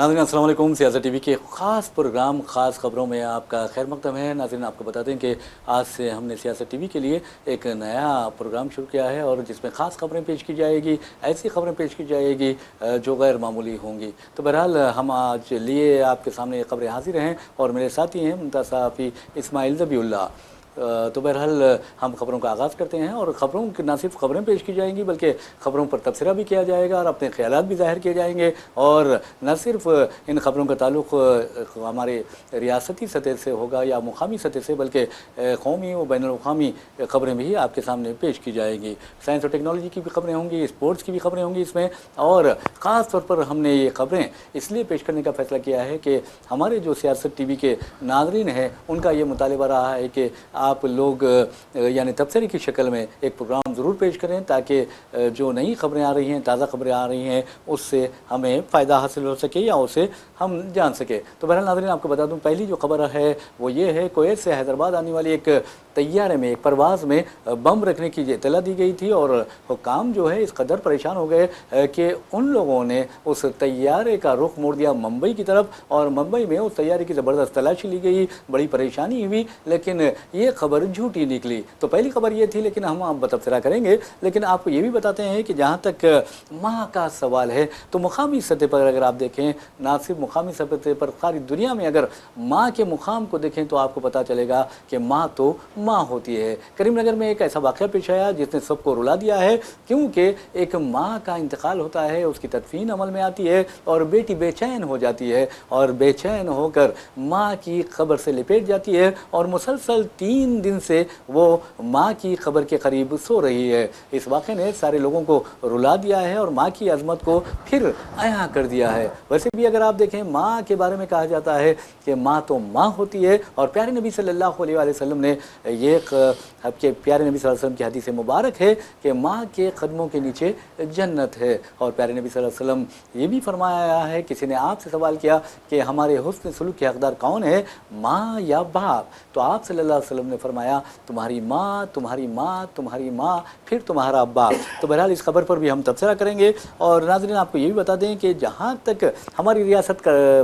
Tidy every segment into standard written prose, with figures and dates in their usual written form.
नाज़रीन अस्सलाम वालेकुम। सियासत टीवी के ख़ास प्रोग्राम ख़ास ख़बरों में आपका खैर मक़दम है। नाज़रीन आपको बता दें कि आज से हमने सियासत टीवी के लिए एक नया प्रोग्राम शुरू किया है और जिसमें ख़ास ख़बरें पेश की जाएगी, ऐसी ख़बरें पेश की जाएगी जो गैर मामूली होंगी। तो बहरहाल हम आज लिए आपके सामने ये ख़बरें हाजिर हैं और मेरे साथी हैं मुमताज़ सहाफ़ी इस्माइल ज़बीउल्लाह। तो बहरहाल हम ख़बरों का आगाज़ करते हैं और ख़बरों की न सिर्फ ख़बरें पेश की जाएंगी बल्कि ख़बरों पर तबसरा भी किया जाएगा और अपने ख़यालात भी ज़ाहिर किए जाएंगे। और न सिर्फ इन ख़बरों का ताल्लुक़ हमारे रियासती सतह से होगा या मुक़ामी सतह से बल्कि कौमी व बैनुल-अक़वामी ख़बरें भी आपके सामने पेश की जाएंगी। साइंस और टेक्नोलॉजी की भी ख़बरें होंगी, स्पोर्ट्स की भी ख़बरें होंगी इसमें। और ख़ास तौर पर हमने ये ख़बरें इसलिए पेश करने का फ़ैसला किया है कि हमारे जो सियासत टीवी के नाज़रीन हैं उनका ये मुतालिबा रहा है कि आप लोग यानी तबसरे की शक्ल में एक प्रोग्राम ज़रूर पेश करें ताकि जो नई ख़बरें आ रही हैं, ताज़ा ख़बरें आ रही हैं, उससे हमें फ़ायदा हासिल हो सके या उसे हम जान सके। तो बहरहाल नाज़रीन आपको बता दूं, पहली जो ख़बर है वो ये है कुवैत से हैदराबाद आने वाली एक तैयारे में, एक परवाज़ में बम रखने की इत्तला दी गई थी और हुक्काम जो है इस कदर परेशान हो गए कि उन लोगों ने उस तैयारे का रुख मोड़ दिया मुंबई की तरफ और मुंबई में उस तैयारे की ज़बरदस्त तलाशी ली गई, बड़ी परेशानी हुई, लेकिन ये खबर झूठी निकली। तो पहली खबर ये थी, लेकिन हम आप तबसरा करेंगे। लेकिन आपको ये भी बताते हैं कि जहाँ तक माँ का सवाल है तो मुकामी सतह पर अगर आप देखें, ना सिर्फ मुकामी सतह पर सारी दुनिया में अगर माँ के मुकाम को देखें तो आपको पता चलेगा कि माँ तो माँ होती है। करीमनगर में एक ऐसा वाक़या पेश आया जिसने सबको रुला दिया है, क्योंकि एक माँ का इंतकाल होता है, उसकी तदफीन अमल में आती है और बेटी बेचैन हो जाती है और बेचैन होकर माँ की खबर से लिपेट जाती है और मुसलसल 3 दिन से वो माँ की खबर के करीब सो रही है। इस वाक़े ने सारे लोगों को रुला दिया है और माँ की अज़मत को फिर अयां कर दिया है। वैसे भी अगर आप देखें, माँ के बारे में कहा जाता है कि माँ तो माँ होती है और प्यारे नबी सल्लल्लाहु अलैहि वसल्लम ने ये आपके प्यारे नबी सल्लल्लाहु अलैहि वसल्लम की हदीस मुबारक है कि माँ के कदमों के नीचे जन्नत है। और प्यारे नबी सल्लल्लाहु अलैहि वसल्लम ये भी फरमाया है, किसी ने आपसे सवाल किया कि हमारे हुस्न सलूक के हकदार कौन है, माँ या बाप? तो आप सल्लल्लाहु अलैहि वसल्लम ने फरमाया तुम्हारी माँ, तुम्हारी माँ, तुम्हारी माँ, फिर तुम्हारा बाप। तो बहरहाल इस खबर पर भी हम तबसरा करेंगे। और नाज़रीन आपको ये भी बता दें कि जहाँ तक हमारी रियासत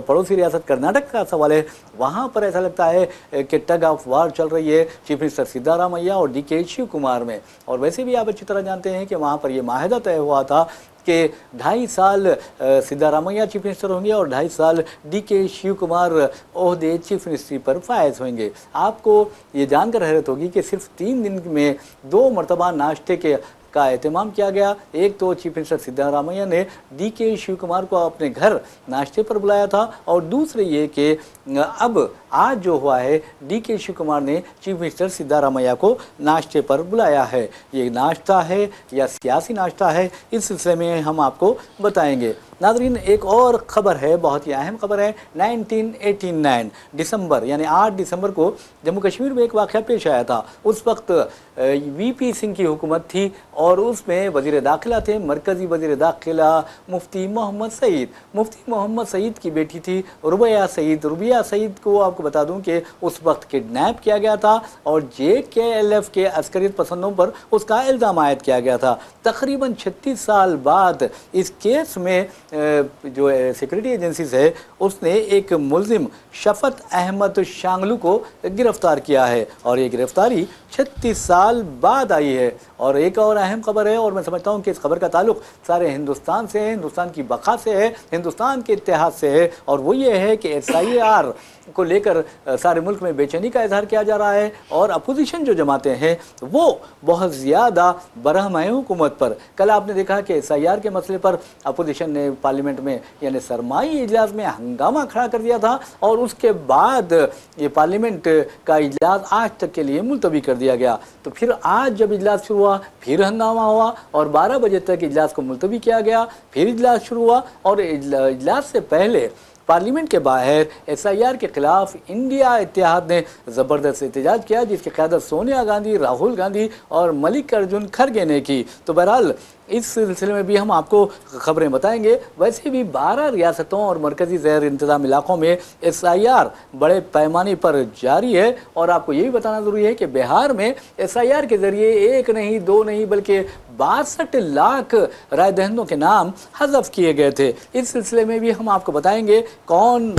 पड़ोसी रियासत कर्नाटक का सवाल है, वहाँ पर ऐसा लगता है कि टग ऑफ वार चल रही है चीफ मिनिस्टर सिद्धारामैया और DK शिव कुमार में। और वैसे भी आप अच्छी तरह जानते हैं कि वहाँ पर यह माहिदा तय हुआ था कि 2.5 साल सिद्धारामैया चीफ मिनिस्टर होंगे और 2.5 साल DK शिव कुमार ओहदे चीफ मिनिस्ट्री पर फायज होंगे। आपको ये जानकर हैरत होगी कि सिर्फ 3 दिन में 2 मरतबा नाश्ते का एहतमाम किया गया। एक तो चीफ मिनिस्टर सिद्धारामैया ने DK शिव कुमार को अपने घर नाश्ते पर बुलाया था और दूसरे ये कि अब आज जो हुआ है DK शिव कुमार ने चीफ मिनिस्टर सिद्धारामैया को नाश्ते पर बुलाया है। ये नाश्ता है या सियासी नाश्ता है, इस सिलसिले में हम आपको बताएंगे। नाज़रीन एक और ख़बर है, बहुत ही अहम ख़बर है। 1989 दिसंबर यानी 8 दिसंबर को जम्मू कश्मीर में एक वाक़या पेश आया था। उस वक्त VP सिंह की हुकूमत थी और उसमें वज़ीर दाखिला थे, मरकज़ी वज़ीर दाखिला मुफ्ती मोहम्मद सईद। मुफ्ती मोहम्मद सईद की बेटी थी रुबिया सईद। रुबिया सईद को आपको बता दूं कि उस वक्त किडनैप किया गया था और JKLF के अस्करियत पसंदों पर उसका इल्ज़ाम आयद किया गया था। तकरीबन 36 साल बाद इस केस में जो सिक्योरिटी एजेंसीज है उसने एक मुल्जिम शफत अहमद शांगलू को गिरफ्तार किया है और ये गिरफ्तारी 36 साल बाद आई है। और एक और अहम खबर है और मैं समझता हूँ कि इस खबर का ताल्लुक सारे हिंदुस्तान से है, हिंदुस्तान की बका से है, हिंदुस्तान के इतिहाद से है। और वो ये है कि SIR को लेकर सारे मुल्क में बेचैनी का इजहार किया जा रहा है और अपोजिशन जो जमाते हैं वो बहुत ज़्यादा बरहम है हुकूमत पर। कल आपने देखा कि SIR के मसले पर अपोजिशन ने पार्लियामेंट में यानी सरमाई इजलास में हंगामा खड़ा कर दिया था और उसके बाद ये पार्लियामेंट का इजलास आज तक के लिए मुलतवी कर दिया गया। तो फिर आज जब इजलास शुरू हुआ फिर हंगामा हुआ और 12 बजे तक इजलास को मुलतवी किया गया, फिर इजलास शुरू हुआ और इजलास से पहले पार्लियामेंट के बाहर SIR के खिलाफ इंडिया इत्तेहाद ने ज़बरदस्त एहतजाज किया, जिसकी क़यादत सोनिया गांधी, राहुल गांधी और मल्लिकार्जुन खड़गे ने की। तो बहरहाल इस सिलसिले में भी हम आपको खबरें बताएंगे। वैसे भी 12 रियासतों और मरकज़ी ज़ैर इंतज़ाम इलाक़ों में SIR बड़े पैमाने पर जारी है और आपको ये भी बताना ज़रूरी है कि बिहार में SIR के ज़रिए 1 नहीं 2 नहीं बल्कि 62 लाख राय दहिंदों के नाम हज़फ किए गए थे। इस सिलसिले में भी हम आपको बताएंगे कौन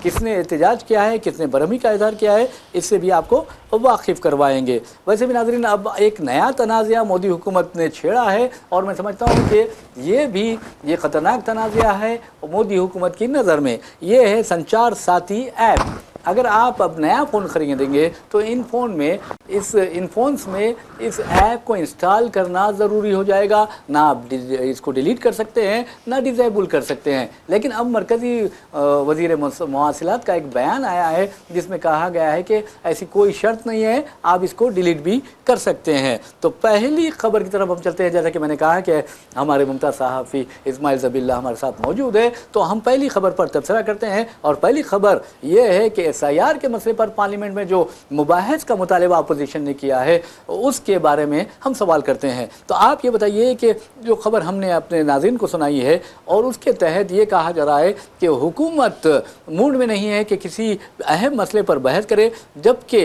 किसने एहतजाज किया है, किसने बरहमी का इजहार किया है, इससे भी आपको वाकिफ़ करवाएंगे। वैसे भी नाज़रीन, अब एक नया तनाज़ा मोदी हुकूमत ने छेड़ा है और मैं समझता हूँ कि ये ख़तरनाक तनाज़ा है मोदी हुकूमत की नज़र में। ये है संचार साथी ऐप। अगर आप अब नया फ़ोन ख़रीदेंगे तो इन फ़ोन्स में इस ऐप को इंस्टॉल करना ज़रूरी हो जाएगा। ना आप इसको डिलीट कर सकते हैं, ना डिसेबल कर सकते हैं। लेकिन अब मरकज़ी वज़ीर मवासिलात का एक बयान आया है जिसमें कहा गया है कि ऐसी कोई शर्त नहीं है, आप इसको डिलीट भी कर सकते हैं। तो पहली ख़बर की तरफ हम चलते हैं। जैसा कि मैंने कहा कि हमारे मुमताज़ सहाफ़ी इस्माइल ज़बीउल्लाह हमारे साथ मौजूद है, तो हम पहली ख़बर पर तबसरा करते हैं। और पहली ख़बर यह है कि SIR के मसले पर पार्लियामेंट में जो मुबाहिस का मुतालिबा अपोजिशन ने किया है उसके बारे में हम सवाल करते हैं। तो आप ये बताइए कि जो खबर हमने अपने नाज़रीन को सुनाई है और उसके तहत ये कहा जा रहा है कि हुकूमत मूड में नहीं है कि किसी अहम मसले पर बहस करे, जबकि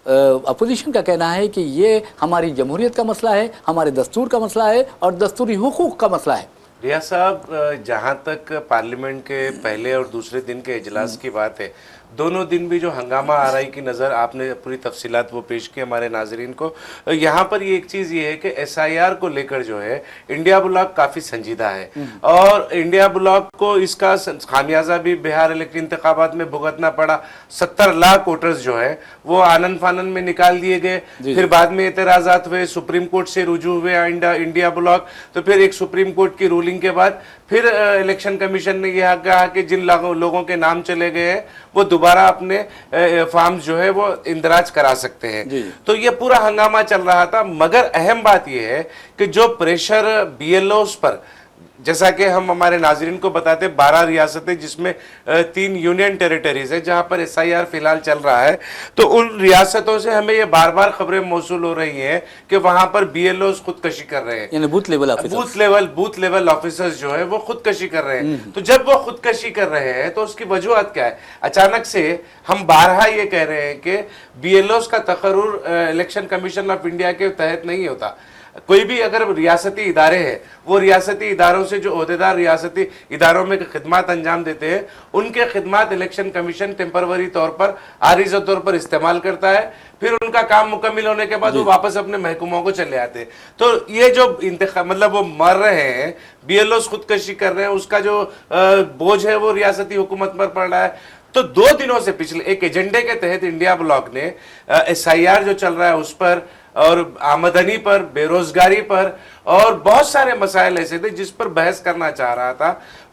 अपोजिशन का कहना है कि ये हमारी जमहूरियत का मसला है, हमारे दस्तूर का मसला है और दस्तूरी हुकूक का मसला है। रियाज साहब, जहाँ तक पार्लियामेंट के पहले और दूसरे दिन के इजलास की बात है, दोनों दिन भी जो हंगामा आ रही की नज़र, आपने पूरी तफसीलात वो पेश की हमारे नाजरीन को। यहाँ पर ये एक चीज़ ये है कि SIR को लेकर जो है इंडिया ब्लॉक काफ़ी संजीदा है और इंडिया ब्लॉक को इसका खामियाजा भी बिहार इंतखाबात में भुगतना पड़ा। 70 लाख वोटर्स जो है वो आनन फानन में निकाल दिए गए। फिर बाद में एतराज़ात हुए, सुप्रीम कोर्ट से रुजू हुए इंडिया ब्लॉक। तो फिर एक सुप्रीम कोर्ट की रूलिंग के बाद फिर इलेक्शन कमीशन ने यह कहा कि जिन लोगों के नाम चले गए हैं वो दोबारा अपने फॉर्म जो है वो इंदराज करा सकते हैं। तो ये पूरा हंगामा चल रहा था। मगर अहम बात यह है कि जो प्रेशर BLOs पर, जैसा कि हम हमारे नाजरीन को बताते, 12 रियासतें जिसमें 3 यूनियन टेरिटरीज है जहां पर SIR फिलहाल चल रहा है, तो उन रियासतों से हमें ये बार बार खबरें मौसूल हो रही हैं कि वहां पर BLOs खुदकशी कर रहे हैं, यानी बूथ लेवल ऑफिसर्स जो है वो खुदकशी कर रहे हैं। तो जब वो खुदकशी कर रहे हैं तो उसकी वजूहत क्या है? अचानक से हम बारहा ये कह रहे हैं कि BLOs का तकर्रुर इलेक्शन कमीशन ऑफ इंडिया के तहत नहीं होता। कोई भी अगर रियासती इदारे हैं, वो रियासती इदारों से जो ओहदेदार रियासती इदारों में खिदमत अंजाम देते हैं, उनके खिदमत इलेक्शन कमीशन टेम्परवरी तौर पर, आरिज़ी तौर पर इस्तेमाल करता है। फिर उनका काम मुकम्मिल होने के बाद वो वापस अपने महकूमों को चले आते हैं। तो ये जो मतलब वो मर रहे हैं, BLOs खुदकशी कर रहे हैं, उसका जो बोझ है वो रियासती हुकूमत पर पड़ रहा है। तो 2 दिनों से पिछले एक एजेंडे के तहत इंडिया ब्लॉक ने SIR जो चल रहा है उस पर और आमदनी पर, बेरोजगारी पर और बहुत सारे मसाइल ऐसे थे जिस पर बहस करना चाह रहा था।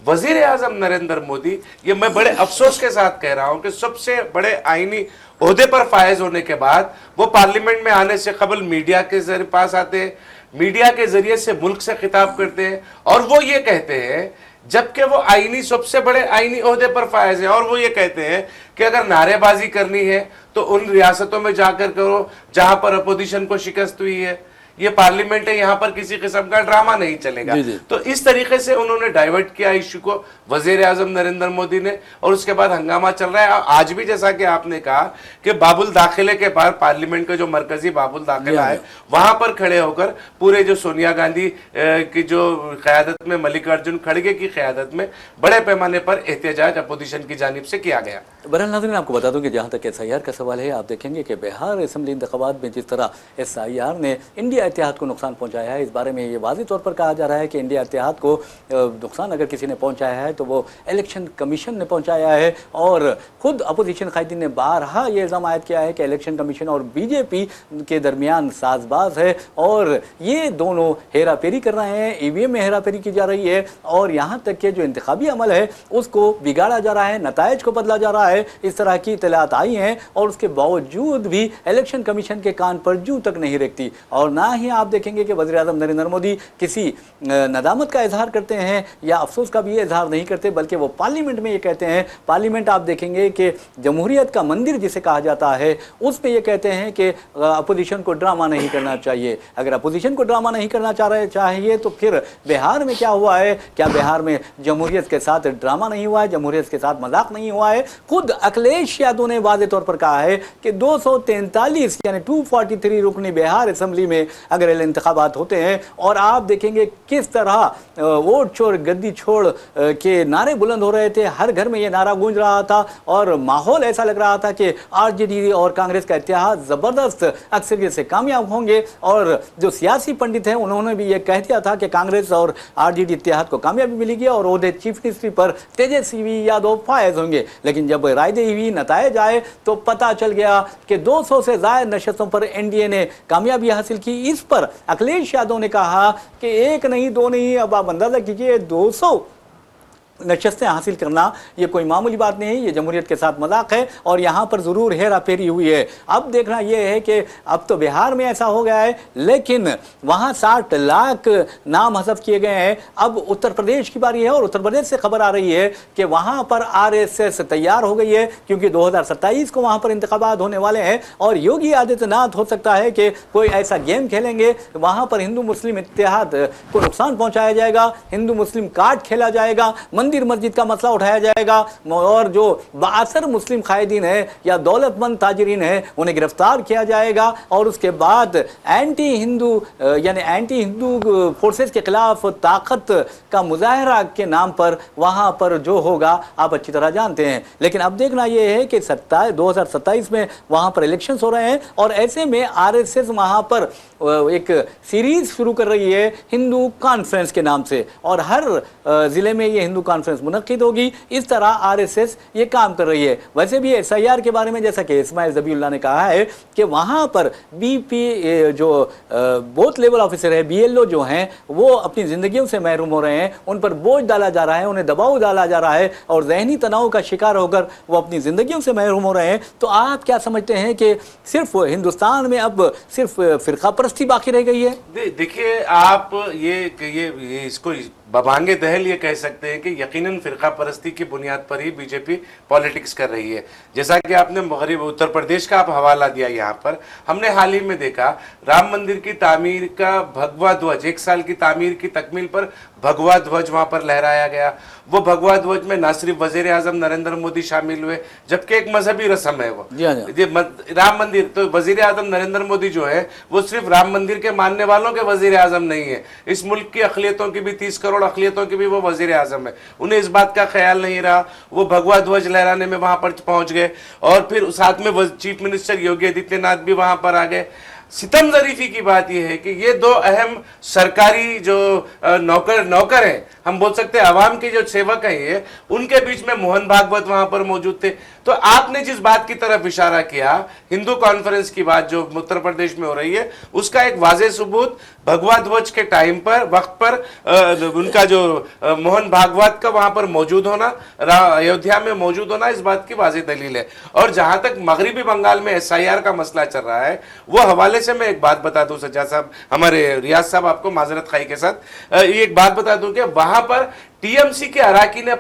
वजीर आजम नरेंद्र मोदी, ये मैं बड़े अफसोस के साथ कह रहा हूं कि सबसे बड़े आईनी ओहदे पर फायज होने के बाद वो पार्लियामेंट में आने से कबल मीडिया के जरिए पास आते हैं, मीडिया के जरिए से मुल्क से खिताब करते हैं और वो ये कहते हैं, जबकि वो आईनी सबसे बड़े आईनी ओहदे पर फायज हैं, और वो ये कहते हैं कि अगर नारेबाजी करनी है तो उन रियासतों में जाकर करो जहां पर अपोजिशन को शिकस्त हुई है। ये पार्लियामेंट है, यहाँ पर किसी किस्म का ड्रामा नहीं चलेगा। तो इस तरीके से उन्होंने डाइवर्ट किया इश्यू को वजीर आजम नरेंद्र मोदी ने, और उसके बाद हंगामा चल रहा है। आज भी जैसा कि आपने कहा कि बाबुल दाखिले के बाद पार्लियामेंट का जो मरकजी बाबुल दाखिला है वहां पर खड़े होकर पूरे जो सोनिया गांधी की जो क़यादत में, मल्लिकार्जुन खड़गे की क़यादत में बड़े पैमाने पर एहतजाज अपोजिशन की जानिब से किया गया। बहरहाल नाज़रीन, आपको बता दूं कि जहाँ तक SIR का सवाल है, आप देखेंगे कि बिहार असेंबली इंतखाबात में जिस तरह SIR ने इंडिया इत्तेहाद को नुकसान पहुँचाया है, इस बारे में ये वाज़ेह तौर पर कहा जा रहा है कि इंडिया इत्तेहाद को नुकसान अगर किसी ने पहुँचाया है तो वो इलेक्शन कमीशन ने पहुँचाया है। और ख़ुद अपोजिशन कायदीन ने बारहा ये इल्ज़ाम आयद किया है कि इलेक्शन कमीशन और BJP के दरमियान साजबाज है और ये दोनों हेरा फेरी कर रहे हैं, EVM में हेरा फेरी की जा रही है और यहाँ तक कि जो इंतखाबी अमल है उसको बिगाड़ा जा रहा है, नताइज को बदला जा रहा है। इस तरह की इत्तलात आई हैं और उसके बावजूद भी इलेक्शन कमीशन के कान पर जूं तक नहीं रखती। और ना ही आप देखेंगे कि वज़ीर आज़म नरेंद्र मोदी किसी नदामत का इजहार करते हैं या अफसोस का भी इजहार नहीं करते, बल्कि वो पार्लियामेंट में ये कहते हैं। पार्लियामेंट आप देखेंगे कि जमहूरियत का मंदिर जिसे कहा जाता है, उस पर ये कहते हैं कि अपोजिशन को ड्रामा नहीं करना चाहिए। अगर अपोजिशन को ड्रामा नहीं करना चाहिए तो फिर बिहार में क्या हुआ है? क्या बिहार में जमहूरियत के साथ ड्रामा नहीं हुआ है, जमहूरियत के साथ मजाक नहीं हुआ है? खुद खुद अखिलेश यादव ने वाज़े तौर पर कहा है कि 243 यानी 243 रुकनी बिहार असेंबली में अगर इंतखाबात होते हैं, और आप देखेंगे किस तरह वोट चोर गद्दी छोड़ के नारे बुलंद हो रहे थे, हर घर में ये नारा गूंज रहा था और माहौल ऐसा लग रहा था कि आरजेडी और कांग्रेस का इत्तेहाद जबरदस्त अक्सरियत से कामयाब होंगे। और जो सियासी पंडित हैं उन्होंने भी ये कह दिया था कि कांग्रेस और आरजेडी इत्तेहाद को कामयाबी मिलेगी और ओहदे चीफ मिनिस्ट्री पर तेजस्वी यादव फायज होंगे। लेकिन जब रायदे हुई नतायज आए तो पता चल गया कि 200 से ज्यादा नशस्तों पर एनडीए ने कामयाबी हासिल की। इस पर अखिलेश यादव ने कहा कि एक नहीं दो नहीं, अब आप अंदाजा कीजिए 200 नशस्तें हासिल करना ये कोई मामूली बात नहीं है, ये जमहूरियत के साथ मजाक है और यहाँ पर ज़रूर हेरा फेरी हुई है। अब देखना ये है कि अब तो बिहार में ऐसा हो गया है, लेकिन वहाँ 60 लाख नाम हज़फ किए गए हैं। अब उत्तर प्रदेश की बारी है और उत्तर प्रदेश से खबर आ रही है कि वहाँ पर आरएसएस तैयार हो गई है, क्योंकि 2027 को वहाँ पर इंतखाबात होने वाले हैं और योगी आदित्यनाथ हो सकता है कि कोई ऐसा गेम खेलेंगे, वहाँ पर हिंदू मुस्लिम इत्तेहाद को नुकसान पहुँचाया जाएगा, हिंदू मुस्लिम कार्ड खेला जाएगा, मंदिर मस्जिद का मसला उठाया जाएगा और जो बासर मुस्लिम कायदीन है या दौलतमंद ताजरीन है उन्हें गिरफ्तार किया जाएगा। और उसके बाद एंटी हिंदू यानी एंटी हिंदू फोर्सेस के खिलाफ ताकत का मुजाहरा के नाम पर वहां पर जो होगा आप अच्छी तरह जानते हैं। लेकिन अब देखना यह है कि 2027 में वहां पर इलेक्शंस हो रहे हैं और ऐसे में आरएसएस वहां पर एक सीरीज शुरू कर रही है हिंदू कॉन्फ्रेंस के नाम से, और हर जिले में ये हिंदू कॉन्फ्रेंस मुनक्किद होगी। इस तरह आरएसएस ये काम कर रही है। वैसे भी एसआईआर के बारे में जैसा कि इस्माइल ज़बीउल्लाह ने कहा है कि वहाँ पर बीपी जो बूथ लेवल ऑफिसर है, बीएलओ जो हैं, वो अपनी ज़िंदगियों से महरूम हो रहे हैं, उन पर बोझ डाला जा रहा है, उन्हें दबाव डाला जा रहा है और जहनी तनाव का शिकार होकर वो अपनी ज़िंदगियों से महरूम हो रहे हैं। तो आप क्या समझते हैं कि सिर्फ हिंदुस्तान में अब सिर्फ फ़िरका परस्ती बाकी रह गई है? देखिए, आप ये इसको बबांगे दहल ये कह सकते हैं कि यकीनन फिरका परस्ती की बुनियाद पर ही बीजेपी पॉलिटिक्स कर रही है। जैसा कि आपने मगरब उत्तर प्रदेश का आप हवाला दिया, यहाँ पर हमने हाल ही में देखा राम मंदिर की तामीर का भगवा ध्वज, 1 साल की तामीर की तकमील पर भगवा ध्वज वहां पर लहराया गया। वो भगवा ध्वज में ना सिर्फ वजीर आजम नरेंद्र मोदी शामिल हुए, जबकि एक मजहबी रस्म है वो राम मंदिर, तो वजीर आजम नरेंद्र मोदी जो है वो सिर्फ राम मंदिर के मानने वालों के वजीर आजम नहीं है, इस मुल्क की अक़लियतों की भी 30 करोड़ अक़लियतों की भी वो वजीर आजम है। उन्हें इस बात का ख्याल नहीं रहा, वो भगवा ध्वज लहराने में वहां पर पहुंच गए और फिर साथ में चीफ मिनिस्टर योगी आदित्यनाथ भी वहां पर आ गए। सितम ज़रीफी की बात यह है कि ये दो अहम सरकारी जो नौकर हैं, हम बोल सकते हैं आवाम के जो सेवक हैं ये, उनके बीच में मोहन भागवत वहां पर मौजूद थे। तो आपने जिस बात की तरफ इशारा किया, हिंदू कॉन्फ्रेंस की बात जो उत्तर प्रदेश में हो रही है, उसका एक वाज़ेह सबूत भगवा ध्वज के टाइम पर वक्त पर उनका जो मोहन भागवत का वहां पर मौजूद होना, अयोध्या में मौजूद होना, इस बात की वाज़ेह दलील है। और जहां तक मगरबी बंगाल में एसआईआर का मसला चल रहा है, वो हवाले से मैं एक बात बता दूं सज्जा साहब, हमारे रियाज साहब, आपको माजरत खाई के साथ एक बात बता दूं कि वहां पर टीएमसी के अराकीन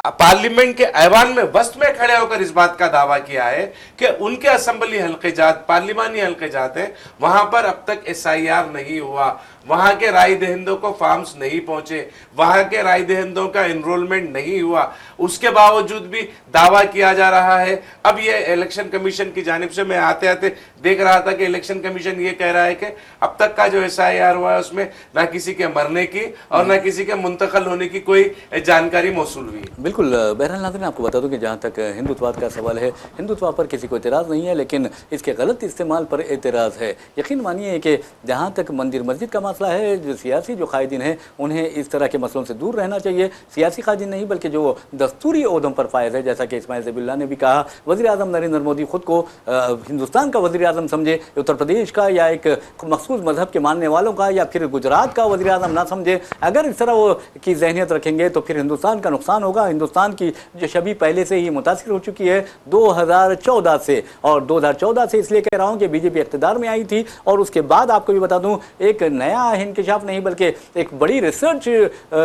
पार्लियामेंट के ऐवान में वस्त में खड़े होकर इस बात का दावा किया है कि उनके असेंबली हल्के जात, पार्लिमानी हल्के जात हैं, वहां पर अब तक एसआईआर नहीं हुआ, वहां के राय दहिंदों को फॉर्म्स नहीं पहुंचे, वहां के राय दहिंदों का एनरोलमेंट नहीं हुआ, उसके बावजूद भी दावा किया जा रहा है। अब ये इलेक्शन कमीशन की जानिब से मैं आते आते देख रहा था कि इलेक्शन कमीशन ये कह रहा है कि अब तक का जो एसआईआर हुआ है उसमें ना किसी के मरने की और ना किसी के मुंतकल होने की कोई जानकारी मौसूल हुई है। बिल्कुल, बहरहाल नाज़रीन, आपको बता दूं कि जहाँ तक हिंदुत्ववाद का सवाल है, हिंदुत्व पर किसी को एतराज़ नहीं है, लेकिन इसके गलत इस्तेमाल पर एतराज़ है। यकीन मानिए कि जहाँ तक मंदिर मस्जिद का मसला है, जो सियासी जो कायदीन हैं उन्हें इस तरह के मसलों से दूर रहना चाहिए। सियासी कायदीन नहीं बल्कि जो दस्तूरी ओहदों पर फायज है, जैसा कि इस्माइल ज़बीउल्लाह ने भी कहा, वज़ीर आज़म नरेंद्र मोदी खुद को हिंदुस्तान का वज़ीर आज़म समझे, उत्तर प्रदेश का या एक मखसूस मजहब के मानने वालों का या फिर गुजरात का वज़ीर आज़म ना समझे। अगर इस तरह वो की जहनीत रखेंगे तो फिर हिंदुस्तान का नुकसान होगा। हिंदुस्तान की जो छवि पहले से ही मुतासिर हो चुकी है 2014 से, और 2014 से इसलिए कह रहा हूँ कि बीजेपी इक़्तिदार में आई थी और उसके बाद आपको भी बता दूँ एक नया नया इंकशाफ नहीं बल्कि एक बड़ी रिसर्च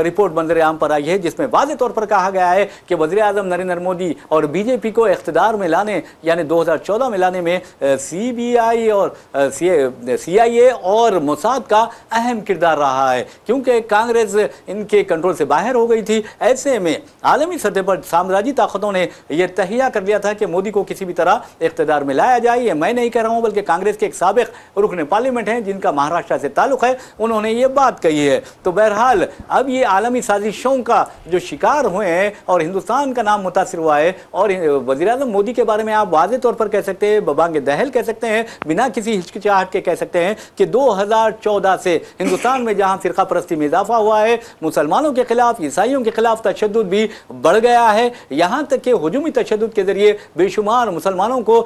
रिपोर्ट मंजर आम पर आई है, जिसमें वाज़ेह तौर पर कहा गया है कि वज़ीर आज़म नरेंद्र मोदी और बीजेपी को इख्तिदार में लाने यानी 2014 में लाने में CBI और CIA और मोसाद का अहम किरदार रहा है, क्योंकि कांग्रेस इनके कंट्रोल से बाहर हो गई थी। ऐसे में आलमी सतह पर साम्राज्यी ताकतों ने यह तहिया कर लिया था कि मोदी को किसी भी तरह इख्तिदार में लाया जाए। ये मैं नहीं कह रहा हूँ, बल्कि कांग्रेस के एक साबिक रुकन पार्लियामेंट हैं जिनका महाराष्ट्र से ताल्लुक़ है, उन्होंने ये बात कही है। तो बहरहाल अब ये आलमी साजिशों का जो शिकार हुए हैं और हिंदुस्तान का नाम मुतासिर हुआ है, और वज़ीर आज़म मोदी के बारे में आप वाज़ेह तौर पर कह सकते हैं, बबांगे दहल कह सकते हैं, बिना किसी हिचकिचाहट के कह सकते हैं कि 2014 से हिंदुस्तान में जहां फिरका परस्ती में इजाफा हुआ है, मुसलमानों के खिलाफ, ईसाइयों के खिलाफ तशद्दुद भी बढ़ गया है, यहाँ तक कि हुजूमी तशद्दुद के जरिए बेशुमार मुसलमानों को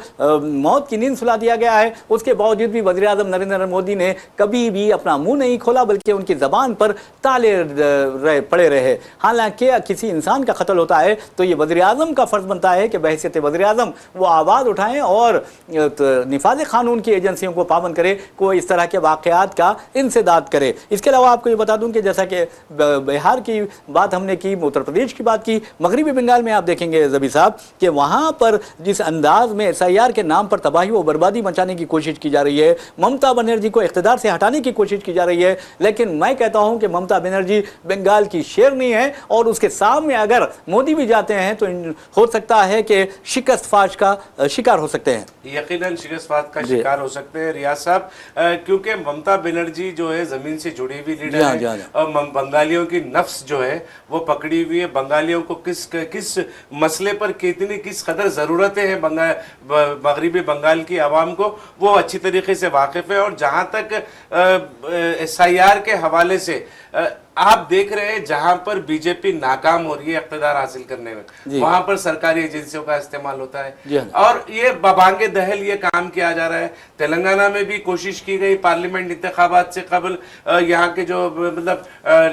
मौत की नींद सुला दिया गया है। उसके बावजूद भी वज़ीर आज़म नरेंद्र मोदी ने कभी भी अपना मुंह नहीं खोला, बल्कि उनकी ज़बान पर ताले पड़े रहे। हालांकि किसी इंसान का कत्ल होता है तो ये वज़ीर आज़म का फ़र्ज़ बनता है कि बहैसियत वज़ीर आज़म वो आवाज़ उठाएं और निफाज़ कानून की एजेंसियों को पाबंद करे, कोई इस तरह के वाक़यात का इंसदाद करे। इसके अलावा आपको ये बता दूं कि जैसा कि बिहार की बात हमने की, उत्तर प्रदेश की बात की, मगरबी बंगाल में आप देखेंगे ज़बी साहब कि वहाँ पर जिस अंदाज में SIR के नाम पर तबाही व बर्बादी मचाने की कोशिश की जा रही है, ममता बनर्जी को इख्तिदार से हटाने की कोशिश की जा रही है, लेकिन मैं कहता हूँ कि ममता बनर्जी बंगाल की शेरनी है और उसके सामने अगर मोदी भी जाते हैं तो हो सकता है कि शिकस्त फाश का शिकार हो सकते हैं। यकीनन शिकस्त फाश का शिकार हो सकते हैं रियाज साहब, क्योंकि ममता बनर्जी जो है जमीन से जुड़ी हुई लीडर है और बंगालियों की नफ्स जो है वो पकड़ी हुई है। बंगालियों को किस मसले पर किस कदर ज़रूरतें हैं मगरिबी बंगाल की आवाम को, वो अच्छी तरीके से वाकिफ़ है। और जहाँ तक SIR के हवाले से आप देख रहे हैं जहां पर बीजेपी नाकाम हो रही है इख्तिदार हासिल करने में, वहां पर सरकारी एजेंसियों का इस्तेमाल होता है और ये बबांगे दहल ये काम किया जा रहा है। तेलंगाना में भी कोशिश की गई पार्लियामेंट इंतखाबात से कबल, यहाँ के जो मतलब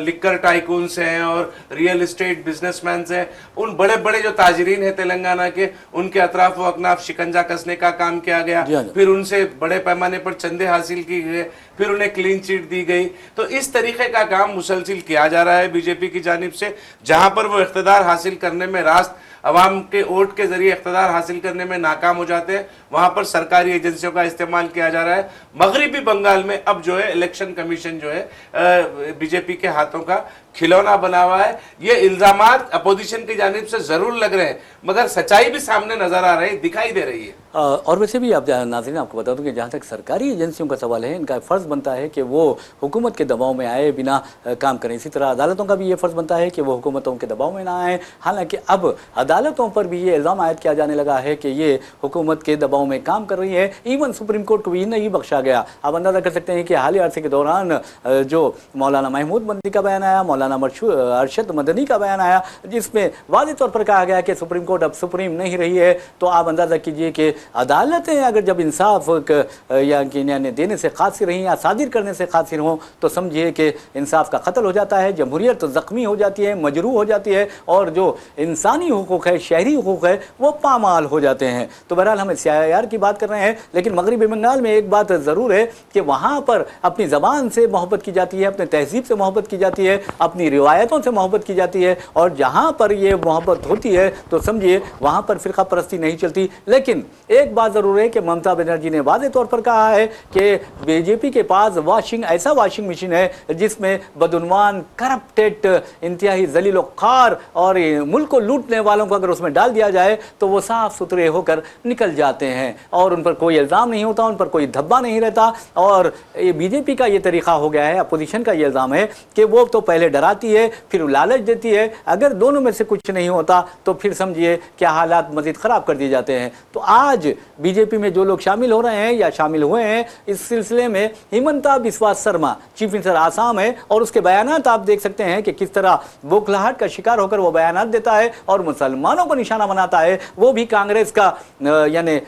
लिक्कर टाइकून्स हैं और रियल एस्टेट बिजनेसमैन हैं, उन बड़े बड़े जो ताजरीन हैं तेलंगाना के, उनके अतराफ व अकनाफ शिकंजा कसने का काम किया गया, फिर उनसे बड़े पैमाने पर चंदे हासिल किए गए, फिर उन्हें क्लीन चिट दी गई। तो इस तरीके का काम मुसलसिल किया जा रहा है बीजेपी की जानिब से, जहां पर वो इख्तिदार हासिल करने में रास्त अवाम के वोट के जरिए इख्तिदार हासिल करने में नाकाम हो जाते हैं, वहां पर सरकारी एजेंसियों का इस्तेमाल किया जा रहा है। मगरिबी बंगाल में अब जो है इलेक्शन कमीशन जो है बीजेपी के हाथों का खिलौना बना हुआ है। ये इल्जामात अपोजिशन की जानिब से जरूर लग रहे हैं, मगर सच्चाई भी सामने नजर आ रही, दिखाई दे रही है। और वैसे भी आप नाज़रीन आपको बता दूं कि जहाँ तक सरकारी एजेंसियों का सवाल है, इनका फ़र्ज़ बनता है कि वो हुकूमत के दबाव में आए बिना काम करें। इसी तरह अदालतों का भी ये फ़र्ज़ बनता है कि वो हुकूमतों के दबाव में ना आए। हालांकि अब अदालतों पर भी ये इल्ज़ाम आयद किया जाने लगा है कि ये हुकूमत के दबाव में काम कर रही है। इवन सुप्रीम कोर्ट को भी नहीं बख्शा गया। आप अंदाज़ा कर सकते हैं कि हाल ही अरसे के दौरान जो मौलाना महमूद बंदी का बयान आया, मौलाना अरशद मदनी का बयान आया, जिसमें वाज़ेह तौर पर कहा गया कि सुप्रीम कोर्ट अब सुप्रीम नहीं रही है। तो आप अंदाज़ा कीजिए कि अदालतें अगर जब इंसाफ या देने से कासिर रहीं या सादिर करने से कासिर हों, तो समझिए कि इंसाफ का कत्ल हो जाता है, जमहूरियत तो ज़ख्मी हो जाती है, मजरूह हो जाती है, और जो इंसानी हुकूक है, शहरी हुकूक है, वो पामाल हो जाते हैं। तो बहरहाल हम SIR की बात कर रहे हैं, लेकिन मगरबी बंगाल में एक बात ज़रूर है कि वहाँ पर अपनी ज़बान से मोहब्बत की जाती है, अपने तहजीब से मोहब्बत की जाती है, अपनी रिवायतों से मोहब्बत की जाती है, और जहाँ पर ये मोहब्बत होती है तो समझिए वहाँ पर फ़िरका परस्ती नहीं चलती। लेकिन एक बात ज़रूर है कि ममता बनर्जी ने वाज़ेह तौर पर कहा है कि बीजेपी के पास ऐसा वाशिंग मशीन है जिसमें बदउनवान, करप्टेड, इंतहाई ज़लील ख़ार और मुल्क को लूटने वालों को अगर उसमें डाल दिया जाए तो वो साफ़ सुथरे होकर निकल जाते हैं और उन पर कोई इल्ज़ाम नहीं होता, उन पर कोई धब्बा नहीं रहता। और ये बीजेपी का ये तरीक़ा हो गया है, अपोजिशन का ये इल्ज़ाम है कि वो तो पहले डराती है, फिर लालच देती है, अगर दोनों में से कुछ नहीं होता तो फिर समझिए क्या हालात मज़ीद ख़राब कर दिए जाते हैं। तो आज बीजेपी में जो लोग शामिल हो रहे हैं या शामिल हुए हैं इस सिलसिले में, हिमंता बिस्वा शर्मा चीफ मिनिस्टर आसाम है, और उसके बयानात आप देख सकते हैं कि किस तरह बौखलाहट का शिकार होकर वो बयानात देता है और मुसलमान मुसलमानों को निशाना बनाता है, वो भी कांग्रेस का यानी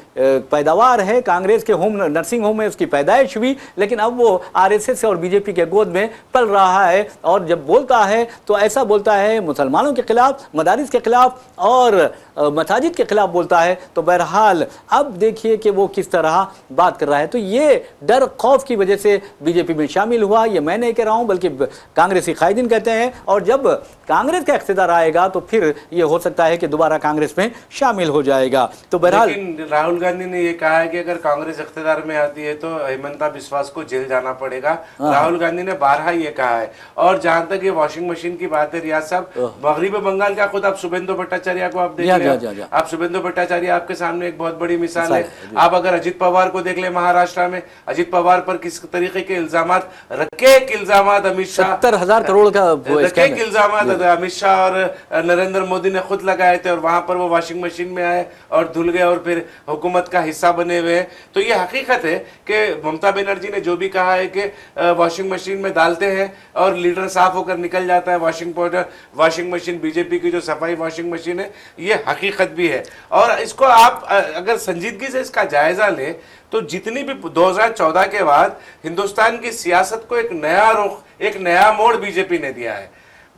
पैदावार है, कांग्रेस के होम नर्सिंग होम में उसकी पैदाइश हुई, लेकिन अब वो आरएसएस और बीजेपी के गोद में पल रहा है। और जब बोलता है तो ऐसा बोलता है मुसलमानों के खिलाफ, मदारिस के खिलाफ और मसाजिद के खिलाफ बोलता है। तो बहरहाल अब देखिए कि वो किस तरह बात कर रहा है। तो ये डर खौफ की वजह से बीजेपी में शामिल हुआ, ये मैं नहीं कह रहा हूं बल्कि कांग्रेसी कायदीन कहते हैं। और जब कांग्रेस का इख्तिदार आएगा तो फिर ये हो सकता है कि दोबारा कांग्रेस में शामिल हो जाएगा। तो बहरहाल लेकिन राहुल गांधी ने ये कहा है कि अगर कांग्रेस इख्तिदार में आती है तो हेमंता बिस्वास को जेल जाना पड़ेगा। राहुल गांधी ने बारहा ये कहा है। और जहां तक ये वॉशिंग मशीन की बात है रियाज साहब, मगरिबी बंगाल का खुद आप शुभेंदु भट्टाचार्य को आप देख लें, आप शुभेंदु भट्टाचार्य आपके सामने एक बहुत बड़ी मिसाल है। आप अगर अजित पवार को देख ले महाराष्ट्र में, अजित पवार पर किस तरीके के इल्जाम रखे, अमित शाह 70,000 करोड़ का इल्जाम अमित शाह और नरेंद्र मोदी ने खुद लगाए थे, और वहां पर वो वॉशिंग मशीन में आए और धुल गए और फिर हुकूमत का हिस्सा बने हुए हैं। तो ये हकीकत है कि ममता बनर्जी ने जो भी कहा है कि वॉशिंग मशीन में डालते हैं और लीटर साफ होकर निकल जाता है washing powder, washing machine BJP की जो सफाई वॉशिंग मशीन है, ये हकीकत भी है। और इसको आप अगर संजीदगी से इसका जायजा लें तो जितनी भी 2014 के बाद हिंदुस्तान की सियासत को एक नया रुख, एक नया मोड़ बीजेपी ने दिया है।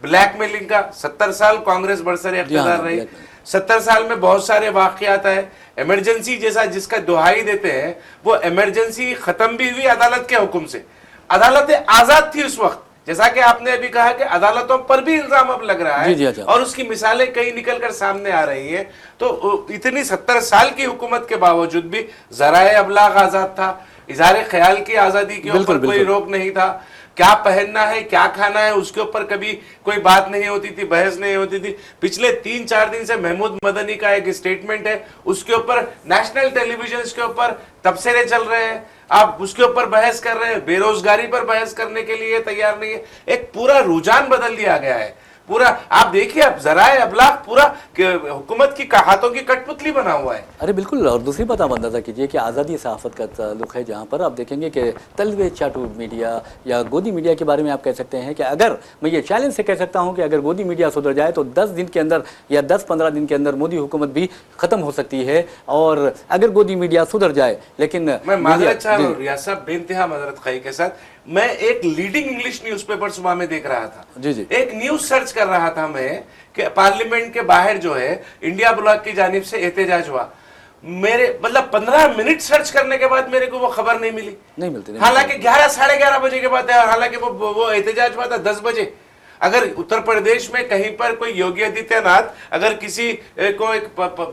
ब्लैकमेलिंग का 70 साल कांग्रेस बरसरे इख्तियार रही, 70 साल में बहुत सारे वाकयात आए। इमरजेंसी जैसा जिसका दुहाई देते हैं, वो इमरजेंसी खत्म भी हुई अदालत के हुक्म से। अदालतें आजाद थी उस वक्त, जैसा कि आपने अभी कहा कि अदालतों पर भी इल्जाम अब लग रहा है और उसकी मिसालें कई निकलकर सामने आ रही हैं। तो इतनी 70 साल की हुकूमत के बावजूद भी ज़राए अबलाग आजाद था, इज़हार ख्याल की आजादी के ऊपर कोई रोक नहीं था, क्या पहनना है क्या खाना है उसके ऊपर कभी कोई बात नहीं होती थी, बहस नहीं होती थी। पिछले 3-4 दिन से महमूद मदनी का एक स्टेटमेंट है, उसके ऊपर नेशनल टेलीविजन के ऊपर तबसरे चल रहे हैं, आप उसके ऊपर बहस कर रहे हैं, बेरोजगारी पर बहस करने के लिए तैयार नहीं है। एक पूरा रुझान बदल दिया गया है पूरा। आप देखिए, अब ज़राए अबलाग पूरा हुकूमत की हाथों की कठपुतली बना हुआ है। अरे बिल्कुल। और दूसरी बात आप अंदाजा कीजिए कि आज़ादी सहाफ़त का ताल्लुक है, जहाँ पर आप देखेंगे कि तलवे चाटू मीडिया या गोदी मीडिया के बारे में आप कह सकते हैं कि अगर मैं ये चैलेंज से कह सकता हूँ कि अगर गोदी मीडिया सुधर जाए तो 10 दिन के अंदर या 10-15 दिन के अंदर मोदी हुकूमत भी ख़त्म हो सकती है। और अगर गोदी मीडिया सुधर जाए, लेकिन मैं माजरत चाह रहा हूँ रियाज साहब, बेइंतहा माजरत खाई के साथ, मैं एक लीडिंग इंग्लिश न्यूज़पेपर सुबह में देख रहा था, जी एक न्यूज सर्च कर रहा था मैं कि पार्लियामेंट के बाहर जो है इंडिया ब्लॉक की जानिब से एहतजाज हुआ। मेरे मतलब 15 मिनट सर्च करने के बाद मेरे को वो खबर नहीं मिलती। हालांकि 11 साढ़े 11 बजे के बाद है, और हालांकि वो एहतजाज हुआ था 10 बजे। अगर उत्तर प्रदेश में कहीं पर कोई योगी आदित्यनाथ अगर किसी को एक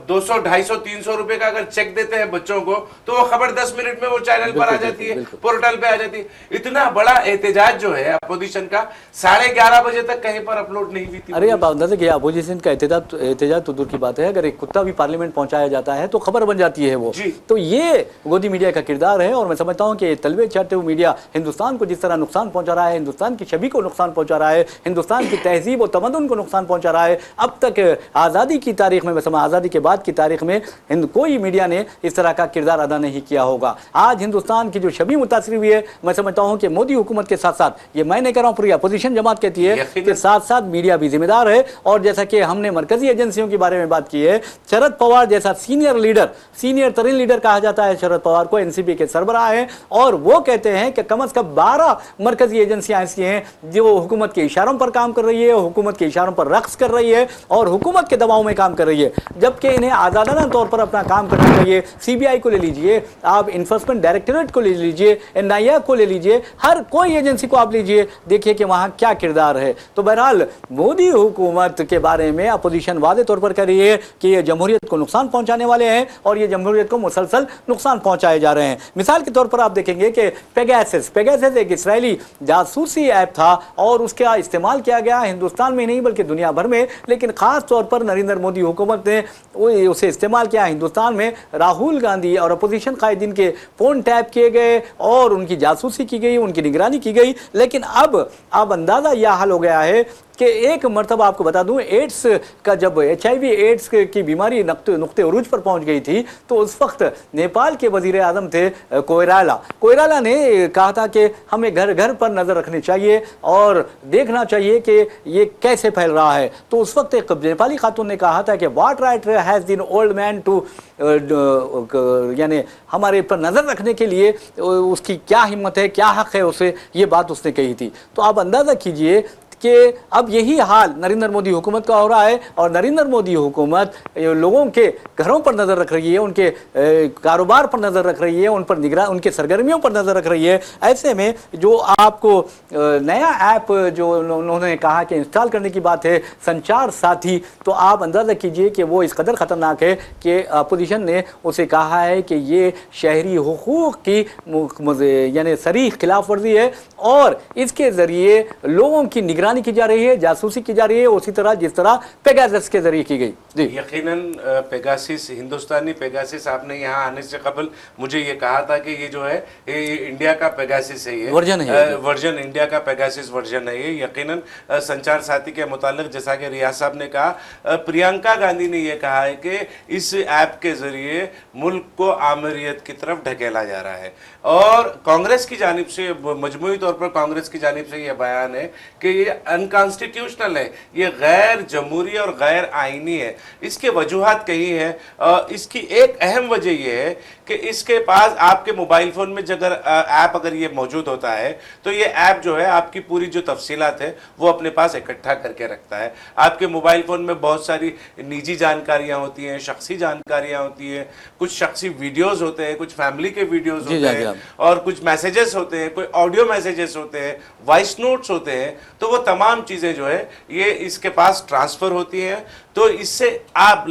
200, 250, 300 रुपए का अगर चेक देते हैं बच्चों को, तो वो खबर 10 मिनट में वो चैनल पर आ जाती है, पोर्टल पे आ जाती है। इतना बड़ा एहतजाज जो है अपोजिशन का 11:30 बजे तक कहीं पर अपलोड नहीं हुई थी। अरे आप अंदाजा किया, अपोजिशन का एहतजाज तो दूर की बात है, अगर एक कुत्ता भी पार्लियामेंट पहुंचाया जाता है तो खबर बन जाती है वो। तो ये गोदी मीडिया का किरदार है। और मैं समझता हूँ कि तलवे चाटू मीडिया हिंदुस्तान को जिस तरह नुकसान पहुंचा रहा है, हिंदुस्तान की छवि को नुकसान पहुंचा रहा है, हिंदुस्तान की तहजीब और तमद्दुन को नुकसान पहुंचा रहा है। अब तक आज़ादी की तारीख में, वैसे आज़ादी के बाद की तारीख में कोई मीडिया ने इस तरह का किरदार अदा नहीं किया होगा। आज हिंदुस्तान की जो छवि मुतासिर हुई है, मैं समझता हूं कि मोदी हुकूमत के साथ साथ, ये मैं नहीं कह रहा हूं, पूरी अपोजिशन जमात कहती है कि साथ साथ मीडिया भी जिम्मेदार है। और जैसा कि हमने मरकजी एजेंसियों के बारे में बात की है, शरद पवार जैसा सीनियर लीडर, सीनियर तरीन लीडर कहा जाता है शरद पवार को, एनसीपी के सरबराह है, और वो कहते हैं कि कम से कम 12 मरकजी एजेंसियां ऐसी हैं जो हुकूमत के इशारों पर काम कर रही है, हुकूमत के इशारों पर रक्स कर रही है और हुकूमत के दबाव में काम कर रही है, जबकि इन्हें आज़ादाना तौर पर अपना काम करना चाहिए। सीबीआई को ले लीजिए, आप इन्फोर्समेंट डायरेक्टरेट को ले लीजिए, एनआईए को ले लीजिए, हर कोई एजेंसी को आप लीजिए, देखिए कि वहां क्या किरदार है। तो बहरहाल मोदी हुकूमत के बारे में अपोजिशन वादे तौर पर कह रही है कि ये जमहूरियत को नुकसान पहुंचाने वाले हैं और ये जमहूरियत को मुसलसल नुकसान पहुंचाए जा रहे हैं। मिसाल के तौर पर आप देखेंगे कि पेगासस एक इसराइली जासूसी ऐप था और उसका इस्तेमाल किया गया हिंदुस्तान में नहीं बल्कि दुनिया भर में, लेकिन खास तौर पर नरेंद्र मोदी हुकूमत ने उसे इस्तेमाल किया हिंदुस्तान में। राहुल गांधी और अपोजिशन कायदीन के फोन टैप किए गए और उनकी जासूसी की गई, उनकी निगरानी की गई। लेकिन अब अंदाजा यह हाल हो गया है کہ ایک مرتبہ آپ کو بتا دوں ایڈس کا جب HIV ایڈس کی بیماری نقطۂ عروج پر پہنچ گئی تھی تو اس وقت نیپال کے وزیر اعظم تھے کوئرالا نے کہا تھا کہ ہمیں گھر گھر پر نظر رکھنی چاہیے اور دیکھنا چاہیے کہ یہ کیسے پھیل رہا ہے. تو اس وقت ایک نیپالی خاتون نے کہا تھا کہ what right has then old man to یعنی ہمارے پر نظر رکھنے کے لیے اس کی کیا ہمت ہے, کیا حق ہے اسے, یہ بات اس نے کہی تھی. تو آپ اندازہ کیجئے کہ اب یہی حال نریندر مودی حکومت کا ہو رہا ہے اور نریندر مودی حکومت لوگوں کے گھروں پر نظر رکھ رہی ہے, ان کے کاروبار پر نظر رکھ رہی ہے, ان کے سرگرمیوں پر نظر رکھ رہی ہے. ایسے میں جو آپ کو نیا ایپ جو انہوں نے کہا کہ انسٹال کرنے کی بات ہے سنچار ساتھی, تو آپ اندازہ کیجئے کہ وہ اس قدر خطرناک ہے کہ اپوزیشن نے اسے کہا ہے کہ یہ شہری حقوق کی یعنی صریح خلاف ورزی ہے اور اس کے ذریعے لوگوں کی نگرانی کی جا رہی ہے, جاسوسی کی جا رہی ہے, اسی طرح جس طرح پیگاسس کے ذریعے کی گئی. یقیناً پیگاسس, ہندوستانی پیگاسس, آپ نے یہاں آنے سے قبل مجھے یہ کہا تھا کہ یہ جو ہے یہ انڈیا کا پیگاسس ہے, یہ ورژن انڈیا کا پیگاسس ورژن ہے. یہ یقیناً سنچار ساتھی کے متعلق جیسا کہ ریاض صاحب نے کہا, پرینکا گاندھی نے یہ کہا ہے کہ اس ایپ کے ذریعے ملک کو آمریت کی طرف ڈھکیلا جا رہا ہے. اور کانگریس کی جانب سے, مجموعی طور پر کانگریس کی جانب سے یہ بیان ہے کہ یہ انکانسٹیٹیوشنل ہے, یہ غیر جمہوری اور غیر آئینی ہے. اس کے وجوہات کئی ہیں. اس کی ایک اہم وجہ یہ ہے کہ اس کے پاس آپ کے موبائل فون میں ایپ اگر یہ موجود ہوتا ہے تو یہ ایپ جو ہے آپ کی پوری جو تفصیلات ہے وہ اپنے پاس اکٹھا کر کے رکھتا ہے. آپ کے موبائل فون میں بہت ساری نجی جانکاریاں ہوتی ہیں, شخصی جانکاریاں ہوتی ہیں, کچھ شخصی ویڈیوز ہوتے ہیں, کچھ فیملی کے ویڈیوز ہوتے ہیں اور کچھ میسیجز ہوتے ہیں, کوئی آڈیو میسیجز ہوتے ہیں, وائس نوٹس ہوتے ہیں. تو وہ تمام چیزیں جو ہے یہ اس کے پاس ٹرانسفر ہوتی ہیں. تو اس سے آپ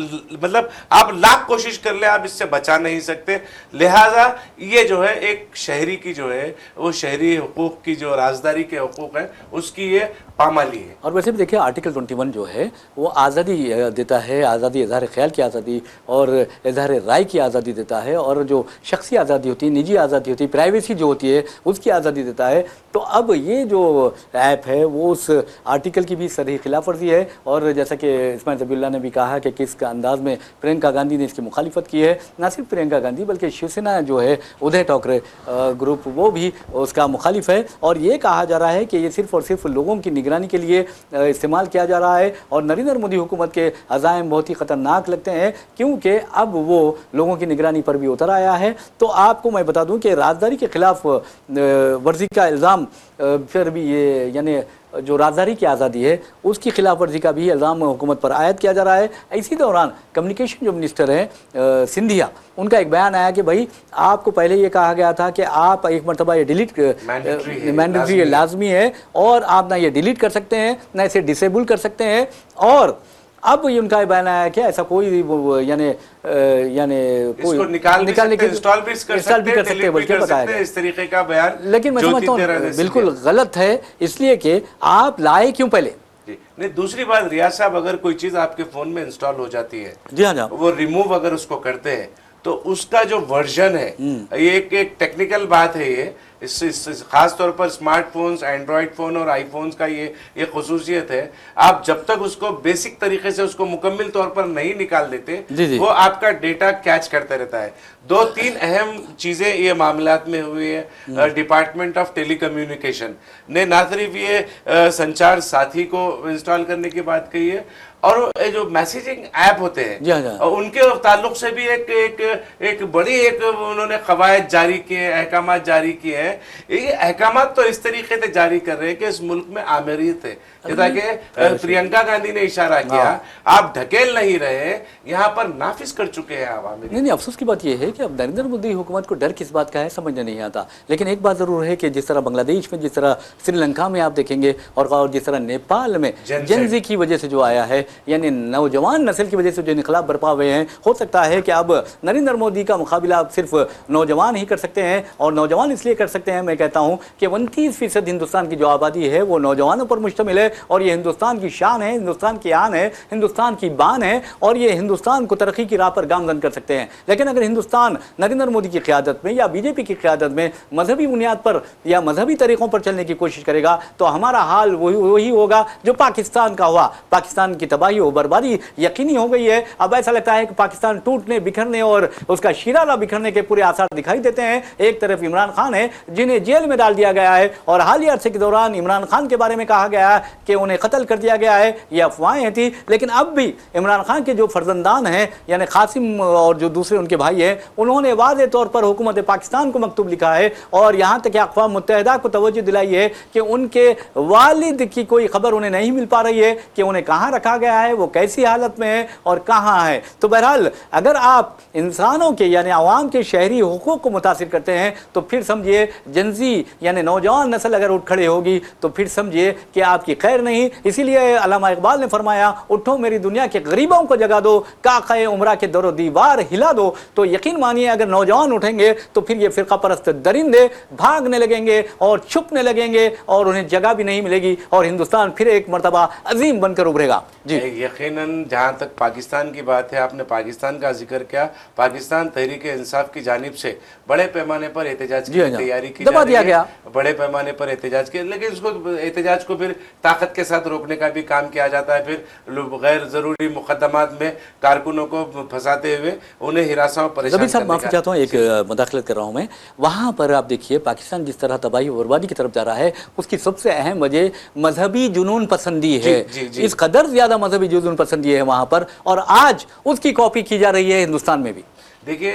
آپ لاکھ کوشش کر لیں, آپ اس سے بچا نہیں سکتے. لہٰذا یہ جو ہے ایک شہری کی جو ہے وہ شہری حقوق کی جو رازداری کے حقوق ہیں اس کی یہ پامالی ہے. اور ویسے بھی دیکھیں آرٹیکل 21 جو ہے وہ آزادی دیتا ہے, آزادی اظہار خیال کی آزادی اور اظہار رائے کی آزادی دیتا ہے, اور جو شخصی آزادی ہوتی ہے, نجی آزادی ہوتی ہے, پرائیویسی جو ہوتی ہے اس کی آزادی دیتا ہے. تو اب یہ جو ایپ ہے وہ اس آرٹیکل کی بھی صریح خلاف ورزی ہے. اور جیسا کہ اسماعیل ذبیح اللہ نے بھی کہا کہ کس کا انداز میں پرینکا گاندھی نے اس کی مخالفت کی ہے. نہ صرف پرینکا گاندھی بلکہ شیو سینا جو ہے ادھے ٹھاکرے گروپ وہ بھی اس کا مخالف ہے, اور یہ کہا جا رہا ہے کہ یہ صرف اور صرف لوگوں کی نگرانی کے لیے استعمال کیا جا رہا ہے. اور نریندر مودی حکومت کے عزائم بہت ہی خطرناک لگتے ہیں کیونکہ اب وہ لوگوں کی نگرانی پر بھی اتر آیا ہے. تو آپ کو میں بتا دوں کہ رازداری کے خلاف ورزی کا الزام پھر بھی یہ یعنی جو رازداری کی آزادی ہے اس کی خلاف ورزی کا بھی الزام حکومت پر عائد کیا جا رہا ہے. اسی دوران کمیونیکیشن جو منسٹر ہیں سندھیا, ان کا ایک بیان آیا کہ بھائی آپ کو پہلے یہ کہا گیا تھا کہ آپ ایک مرتبہ یہ ڈیلیٹ مینڈیٹری لازمی ہے اور آپ نہ یہ ڈیلیٹ کر سکتے ہیں نہ اسے ڈسیبل کر سکتے ہیں. اور اب یہ ان کا بیان آیا کہ ایسا کوئی یعنی نکالنے کے انسٹال بھی کر سکتے ہیں بلکہ بتایا اس طریقے کا بیان, لیکن میں سمجھتا ہوں بالکل غلط ہے, اس لیے کہ آپ لائے کیوں پہلے. نہیں, دوسری بات ریاض صاحب, اگر کوئی چیز آپ کے فون میں انسٹال ہو جاتی ہے, جی ہاں, وہ ریموو اگر اس کو کرتے ہیں تو اس کا جو ورژن ہے, یہ ایک ٹیکنیکل بات ہے, یہ خاص طور پر اسمارٹ فونز, اینڈرائڈ فون اور آئی فونز کا یہ خصوصیت ہے. آپ جب تک اس کو بیسک طریقے سے اس کو مکمل طور پر نہیں نکال دیتے وہ آپ کا ڈیٹا کیچ کرتے رہتا ہے. 2-3 اہم چیزیں یہ معاملات میں ہوئی ہے. ڈپارٹمنٹ آف ٹیلی کمیونیکیشن نے نہ صرف یہ سنچار ساتھی کو انسٹال کرنے کی بات کہی ہے, اور جو میسیجنگ ایپ ہوتے ہیں ان کے تعلق سے بھی ایک بڑی انہوں نے قواعد جاری کیے, احکامات جاری کیے ہیں. یہ احکامات تو اس طریقے سے جاری کر رہے ہیں کہ اس ملک میں آمریت ہے, جیسا کہ پرینکا گاندھی نے اشارہ کیا, آپ ڈھکیل نہیں رہے, یہاں پر نافذ کر چکے ہیں آپ آمریت. نہیں, افسوس کی بات یہ ہے کہ اب نریندر مودی حکومت کو ڈر کس بات کا ہے سمجھنے نہیں آتا. لیکن ایک بات ضرور ہے کہ جس طرح بنگلہ دیش میں, جس طرح سری لنکا میں آپ دیکھیں گے, اور جس طرح نیپال میں جن زی کی وجہ سے جو آیا ہے, یعنی نوجوان نسل کی وجہ سے جو انقلاب برپا ہوئے ہیں, ہو سکتا ہے کہ اب نریندر مودی کا مقابلہ صرف نوجوان ہی کر سکتے ہیں. اور نوجوان اس لیے کر सकते हैं। मैं कहता हूं कि 29% हिंदुस्तान की जो आबादी है वो नौजवानों पर मुश्तमिल है, और ये हिंदुस्तान की शान है, हिंदुस्तान की आन है, हिंदुस्तान की बान है, और ये हिंदुस्तान को तरक्की की राह पर गामजन कर सकते हैं। लेकिन अगर हिंदुस्तान नरेंद्र मोदी की क़यादत में या बीजेपी की क़यादत में मजहबी बुनियाद पर या मजहबी तरीक़ों पर चलने की कोशिश करेगा तो हमारा हाल वही होगा जो पाकिस्तान का हुआ। पाकिस्तान की तबाही और बर्बादी यकीनी हो गई है। अब ऐसा लगता है कि पाकिस्तान टूटने बिखरने और उसका शिराला बिखरने के पूरे आसार दिखाई देते हैं। एक तरफ इमरान खान है जिन्हें जेल में डाल दिया गया है, और हालिया अरसे के दौरान इमरान खान के बारे में कहा गया है कि उन्हें कत्ल कर दिया गया है। ये अफवाहें थी, लेकिन अब भी इमरान खान के जो फर्जंदान हैं यानी कासिम और जो दूसरे उनके भाई हैं, उन्होंने वाज़ेह तौर पर हुकूमत पाकिस्तान को मकतूब लिखा है, और यहाँ तक कि अक़वाम मुत्तहिदा को तवज्जो दिलाई है कि उनके वालिद की कोई खबर उन्हें नहीं मिल पा रही है कि उन्हें कहाँ रखा गया है, वो कैसी हालत में है और कहाँ है। तो बहरहाल अगर आप इंसानों के यानी आवाम के शहरी हुकूक को मुतासिर करते हैं तो फिर समझिए जनजी यानी नौजवान नस्ल अगर उठ खड़ी होगी तो फिर समझिए कि आपकी खैर नहीं। इसीलिए अल्लामा इकबाल ने फरमाया, उठो मेरी दुनिया के गरीबों को जगा दो, काक़े उमरा के दरो दीवार हिला दो। तो यकीन मानिए अगर नौजवान उठेंगे तो फिर ये फ़िरका परस्त दरिंदे भागने लगेंगे और छुपने लगेंगे और उन्हें जगह भी नहीं मिलेगी, और हिंदुस्तान फिर एक मरतबा अजीम बनकर उभरेगा। जी यकीनन जहाँ तक पाकिस्तान की बात है, आपने पाकिस्तान का जिक्र किया, पाकिस्तान तहरीक इंसाफ की जानिब से बड़े पैमाने पर एहतजाज की तैयारी की जा रही है, बड़े पैमाने पर एहतजाज के, लेकिन उसको एहतजाज को फिर ताकत के साथ रोकने का भी काम किया जाता है। फिर गैर जरूरी मुकदमात में कारकुनों को फंसाते हुए उन्हें हिरासत में परेशान करने का। माफी चाहता हूँ, एक मुदाखलत कर रहा हूँ मैं। वहाँ पर आप देखिए पाकिस्तान जिस तरह तबाही और बर्बादी की तरफ जा रहा है, उसकी सबसे अहम वजह मजहबी जुनून पसंदी है। इस कदर ज्यादा मजहबी जुनून पसंदी है वहाँ पर, और आज उसकी कॉपी की जा रही है हिंदुस्तान में भी। देखिए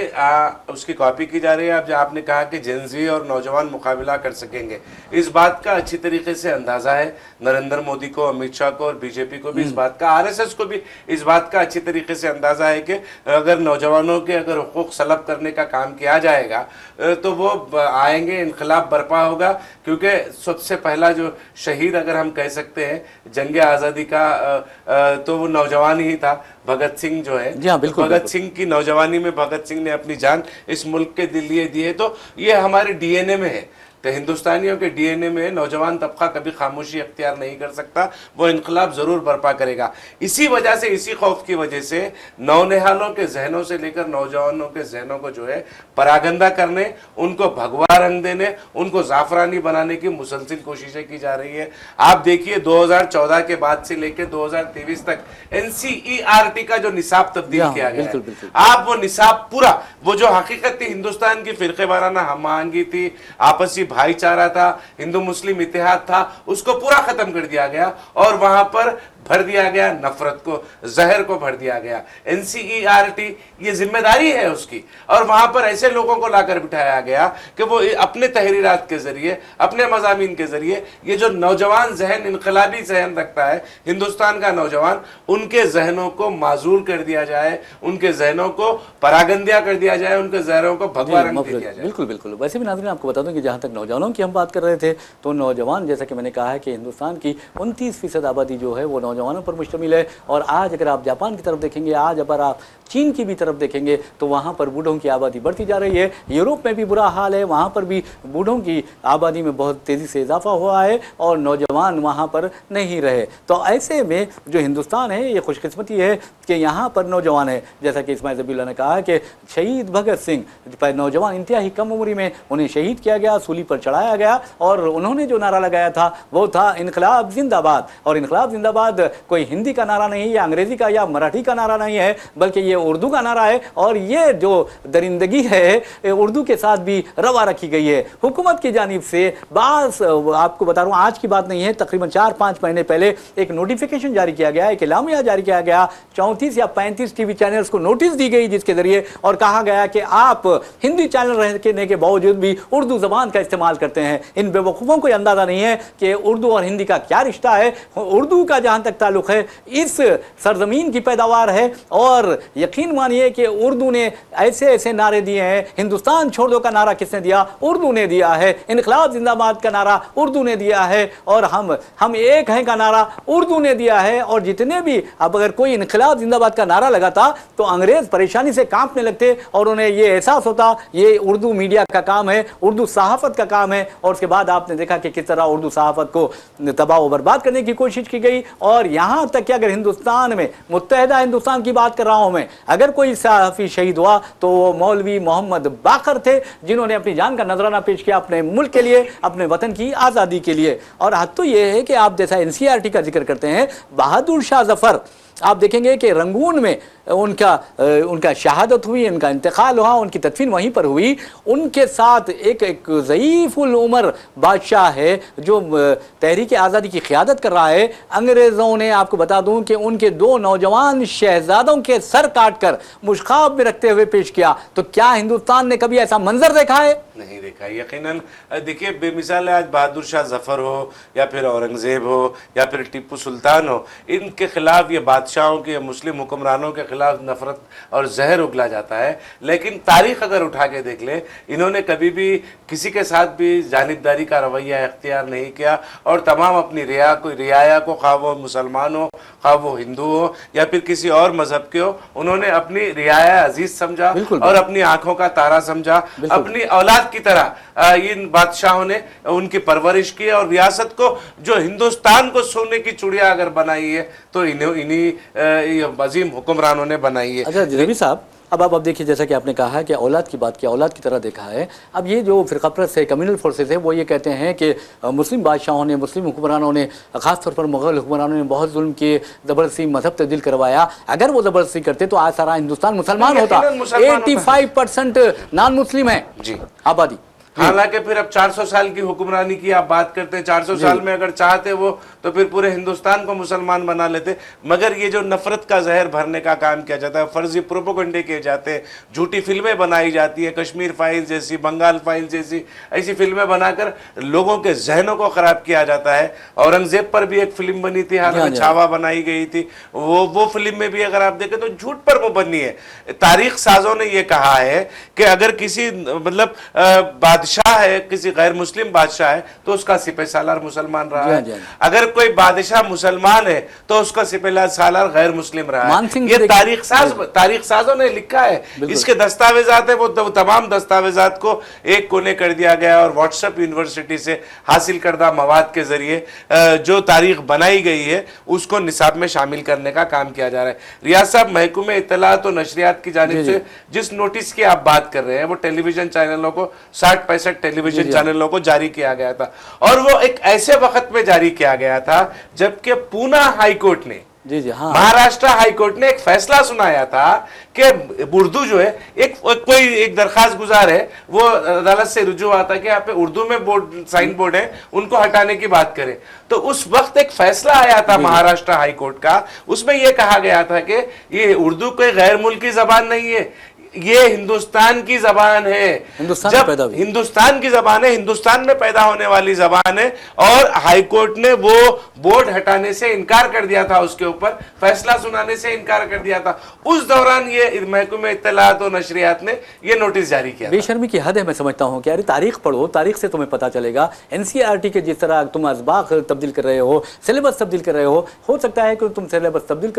उसकी कॉपी की जा रही है। अब जो आपने कहा कि जेनजी और नौजवान मुकाबला कर सकेंगे, इस बात का अच्छी तरीके से अंदाजा है नरेंद्र मोदी को, अमित शाह को और बीजेपी को भी इस बात का, आरएसएस को भी इस बात का अच्छी तरीके से अंदाजा है कि अगर नौजवानों के अगर हुकूक सलब करने का काम किया जाएगा तो वो आएंगे, इनकलाब बर्पा होगा। क्योंकि सबसे पहला जो शहीद अगर हम कह सकते हैं जंग आज़ादी का तो वो नौजवान ही था, भगत सिंह जो है। भगत सिंह की नौजवानी में भगत सिंह ने अपनी जान इस मुल्क के लिए दी है। तो ये हमारे डीएनए में है, तो हिंदुस्तानियों के डीएनए में नौजवान तबका कभी खामोशी अख्तियार नहीं कर सकता, वो इनकलाब ज़रूर बर्पा करेगा। इसी वजह से, इसी खौफ की वजह से नौनिहालों के जहनों से लेकर नौजवानों के जहनों को जो है परागंदा करने, उनको भगवा रंग देने, उनको जाफरानी बनाने की मुसलसिल कोशिशें की जा रही है। आप देखिए 2014 के बाद से लेकर 2023 तक एनसीईआरटी का जो निसाब तब्दील किया गया है, आप वो निसाब पूरा, वो जो हकीकत थी हिंदुस्तान की फिरके वाराना हमआहंगी थी, आपसी भाईचारा था, हिंदू मुस्लिम इतिहाद था, उसको पूरा खत्म कर दिया गया और वहां पर भर दिया गया नफरत को, जहर को भर दिया गया। एनसीईआरटी ये जिम्मेदारी है उसकी, और वहां पर ऐसे लोगों को लाकर बिठाया गया कि वो अपने तहरीरात के जरिए, अपने मज़ामीन के जरिए, ये जो नौजवान जहन, इनकलाबी जहन रखता है हिंदुस्तान का नौजवान, उनके जहनों को माजूल कर दिया जाए, उनके जहनों को परागंदिया कर दिया जाए, उनके जहनों को भगवा रंग दे दिया जाए। बिल्कुल बिल्कुल। वैसे भी नाज़रीन आपको बता दूं कि जहाँ तक नौजवानों की हम बात कर रहे थे, तो नौजवान जैसा कि मैंने कहा है कि हिंदुस्तान की 29% आबादी जो है वो नौजवानों पर मुश्तमिल है। और आज अगर आप जापान की तरफ देखेंगे, आज अगर आप चीन की भी तरफ देखेंगे तो वहाँ पर बूढ़ों की आबादी बढ़ती जा रही है। यूरोप में भी बुरा हाल है, वहाँ पर भी बूढ़ों की आबादी में बहुत तेज़ी से इजाफा हुआ है और नौजवान वहाँ पर नहीं रहे। तो ऐसे में जो हिंदुस्तान है ये खुशकिस्मती है कि यहाँ पर नौजवान है। जैसा कि इस्माइल ज़बीउल्लाह ने कहा कि शहीद भगत सिंह नौजवान इंतहाई कम उम्र में उन्हें शहीद किया गया, सूली पर चढ़ाया गया, और उन्होंने जो नारा लगाया था वो था इनकलाब जिंदाबाद। और इनकलाब जिंदाबाद कोई हिंदी का नारा नहीं या अंग्रेज़ी का या मराठी का नारा नहीं है, बल्कि ये उर्दू का नारा है। और ये जो दरिंदगी है उर्दू के साथ भी रवा रखी गई है हुकूमत की जानिब से। बास आपको बता रहा हूँ, आज की बात नहीं है, तकरीबन 4-5 महीने पहले एक नोटिफिकेशन जारी किया गया, एक इलामिया जारी किया गया, 34 या 35 टीवी चैनल्स को नोटिस दी गई, जिसके जरिए और कहा गया कि आप हिंदी चैनल रहने के बावजूद भी उर्दू ज़बान का इस्तेमाल करते हैं। इन बेवकूफ़ों को अंदाज़ा नहीं है कि उर्दू और हिंदी का क्या रिश्ता है। उर्दू का जहाँ तक ताल्लुक़ है इस सरजमीन की पैदावार है, और यकीन मानिए कि उर्दू ने ऐसे ऐसे नारे दिए हैं। हिंदुस्तान छोड़ दो का नारा किसने दिया? उर्दू ने दिया है। इनकलाब जिंदाबाद का नारा उर्दू ने दिया है। और हम एक हैं का नारा उर्दू ने दिया है। और जितने भी, अब अगर कोई इनकलाब जिंदाबाद का नारा लगाता तो अंग्रेज परेशानी से कांपने लगते और उन्हें ये एहसास होता ये उर्दू मीडिया का काम है, उर्दू सहाफत का काम है। और उसके बाद आपने देखा कि किस तरह उर्दू सहाफत को तबाह व बर्बाद करने की कोशिश की गई। और यहाँ तक कि अगर हिंदुस्तान में, मुत्तहदा हिंदुस्तान की बात कर रहा हूँ मैं, अगर कोई सहाफ़ी शहीद हुआ तो वो मौलवी मोहम्मद बाकर थे, जिन्होंने अपनी जान का नजराना पेश किया अपने मुल्क के लिए, अपने वतन की आज़ादी के लिए। और हद तो ये है कि आप जैसा NCERT का जिक्र करते हैं, बहादुर शाह जफर, आप देखेंगे कि रंगून में उनका शहादत हुई, उनका इंतकाल हुआ, उनकी तदफीन वहीं पर हुई। उनके साथ एक ज़ईफ़ुल उमर बादशाह है जो तहरीक आज़ादी की क़यादत कर रहा है। अंग्रेज़ों ने, आपको बता दूं कि उनके 2 नौजवान शहजादों के सर काट कर मुश्खाब में रखते हुए पेश किया। तो क्या हिंदुस्तान ने कभी ऐसा मंजर देखा है? नहीं देखा। यकीनन देखिए, बेमिसाल आज बहादुर शाह जफर हो या फिर औरंगजेब हो या फिर टीपू सुल्तान हो, इनके खिलाफ, ये बादशाहों के, मुस्लिम हुक्मरानों के खिलाफ नफरत और जहर उगला जाता है। लेकिन तारीख अगर उठा के देख ले, इन्होंने कभी भी किसी के साथ भी जानिबदारी का रवैया इख्तियार नहीं किया और तमाम अपनी रियाया को, खा वो मुसलमान हो, खा वो हिंदू हो या फिर किसी और मजहब के हो, उन्होंने अपनी रियाया अजीज समझा और अपनी आंखों का तारा समझा। अपनी औलाद की तरह इन बादशाहों ने उनकी परवरिश की और रियासत को, जो हिंदुस्तान को सोने की चिड़िया अगर बनाई है तो इन्हीं अजीम हुक्मरानों ने बनाई है। अच्छा रवि साहब, अब देखिए, जैसा कि आपने कहा है कि औलाद की बात की, औलाद की तरह देखा है। अब ये जो फ़िरक़ापरस्त है, कम्युनल फोर्सेस है, वो ये कहते हैं कि मुस्लिम बादशाहों ने, मुस्लिम हुक्मरानों ने, ख़ास तौर पर मुग़ल हुक्मरानों ने बहुत जुल्म किए, ज़बरदस्ती मजहब तब्दील करवाया। अगर वो ज़बरदस्ती करते तो आज सारा हिंदुस्तान मुसलमान होता। 85% नॉन मुस्लिम है जी आबादी। हालांकि फिर अब 400 साल की हुक्मरानी की आप बात करते हैं, 400 साल में अगर चाहते वो तो फिर पूरे हिंदुस्तान को मुसलमान बना लेते। मगर ये जो नफरत का जहर भरने का काम किया जाता है, फर्जी प्रोपोगंडे किए जाते हैं, झूठी फिल्में बनाई जाती है, कश्मीर फाइल जैसी, बंगाल फाइल जैसी ऐसी फिल्में बनाकर लोगों के जहनों को खराब किया जाता है। औरंगजेब पर भी एक फिल्म बनी थी, हाल में छावा बनाई गई थी, वो फिल्म में भी अगर आप देखें तो झूठ पर वो बनी है। तारीख साजों ने ये कहा है कि अगर किसी मतलब बादशाह है, किसी गैर मुस्लिम बादशाह है तो उसका सिपह सालार मुसलमान रहा है। अगर कोई बादशाह मुसलमान है तो उसका सिपह सालार गैर मुस्लिम रहा है। ये तारीख साजों ने लिखा है। इसके दस्तावेजात है, वो तमाम दस्तावेजात को एक कोने कर दिया गया और व्हाट्सएप यूनिवर्सिटी से हासिल करदा मवाद के जरिए जो तारीख बनाई गई है उसको निसाब में शामिल करने का काम किया जा रहा है। रियाज साहब, महकूमे इत्तलात और नशरियात की जानिब से जिस नोटिस की आप बात कर रहे हैं वो टेलीविजन चैनलों को, 60-65 टेलीविजन चैनलों को जारी किया गया था और वो एक ऐसे वक्त में जारी किया गया था जबकि पूना हाई कोर्ट ने, महाराष्ट्र हाई कोर्ट ने एक फैसला सुनाया था कि उर्दू जो है, एक दरखास्त गुजार है, वो अदालत से रुजू आता कि यहाँ पे उर्दू में बोर्ड, साइन बोर्ड है, उनको हटाने की बात करें। तो उस वक्त एक फैसला आया था महाराष्ट्र हाई कोर्ट का, उसमें यह कहा गया था कि ये उर्दू कोई गैर मुल्की जबान नहीं है, ये हिंदुस्तान की जबान है। जब हिंदुस्तान की जबान है, हिंदुस्तान में पैदा होने वाली जबान है। और हाई कोर्ट ने वो बोर्ड हटाने से इनकार कर दिया था, उसके ऊपर फैसला सुनाने से इनकार कर दिया था। उस दौरान ये महकमे इत्तलात और नशरियात ने ये नोटिस जारी किया। बेशर्मी की हद है। मैं समझता हूँ कि यार तारीख पढ़ो, तारीख से तुम्हें पता चलेगा। NCERT के जिस तरह तुम असबाक तब्दील कर रहे हो, सिलेबस तब्दील कर रहे हो सकता है कि तुम सिलेबस तब्दील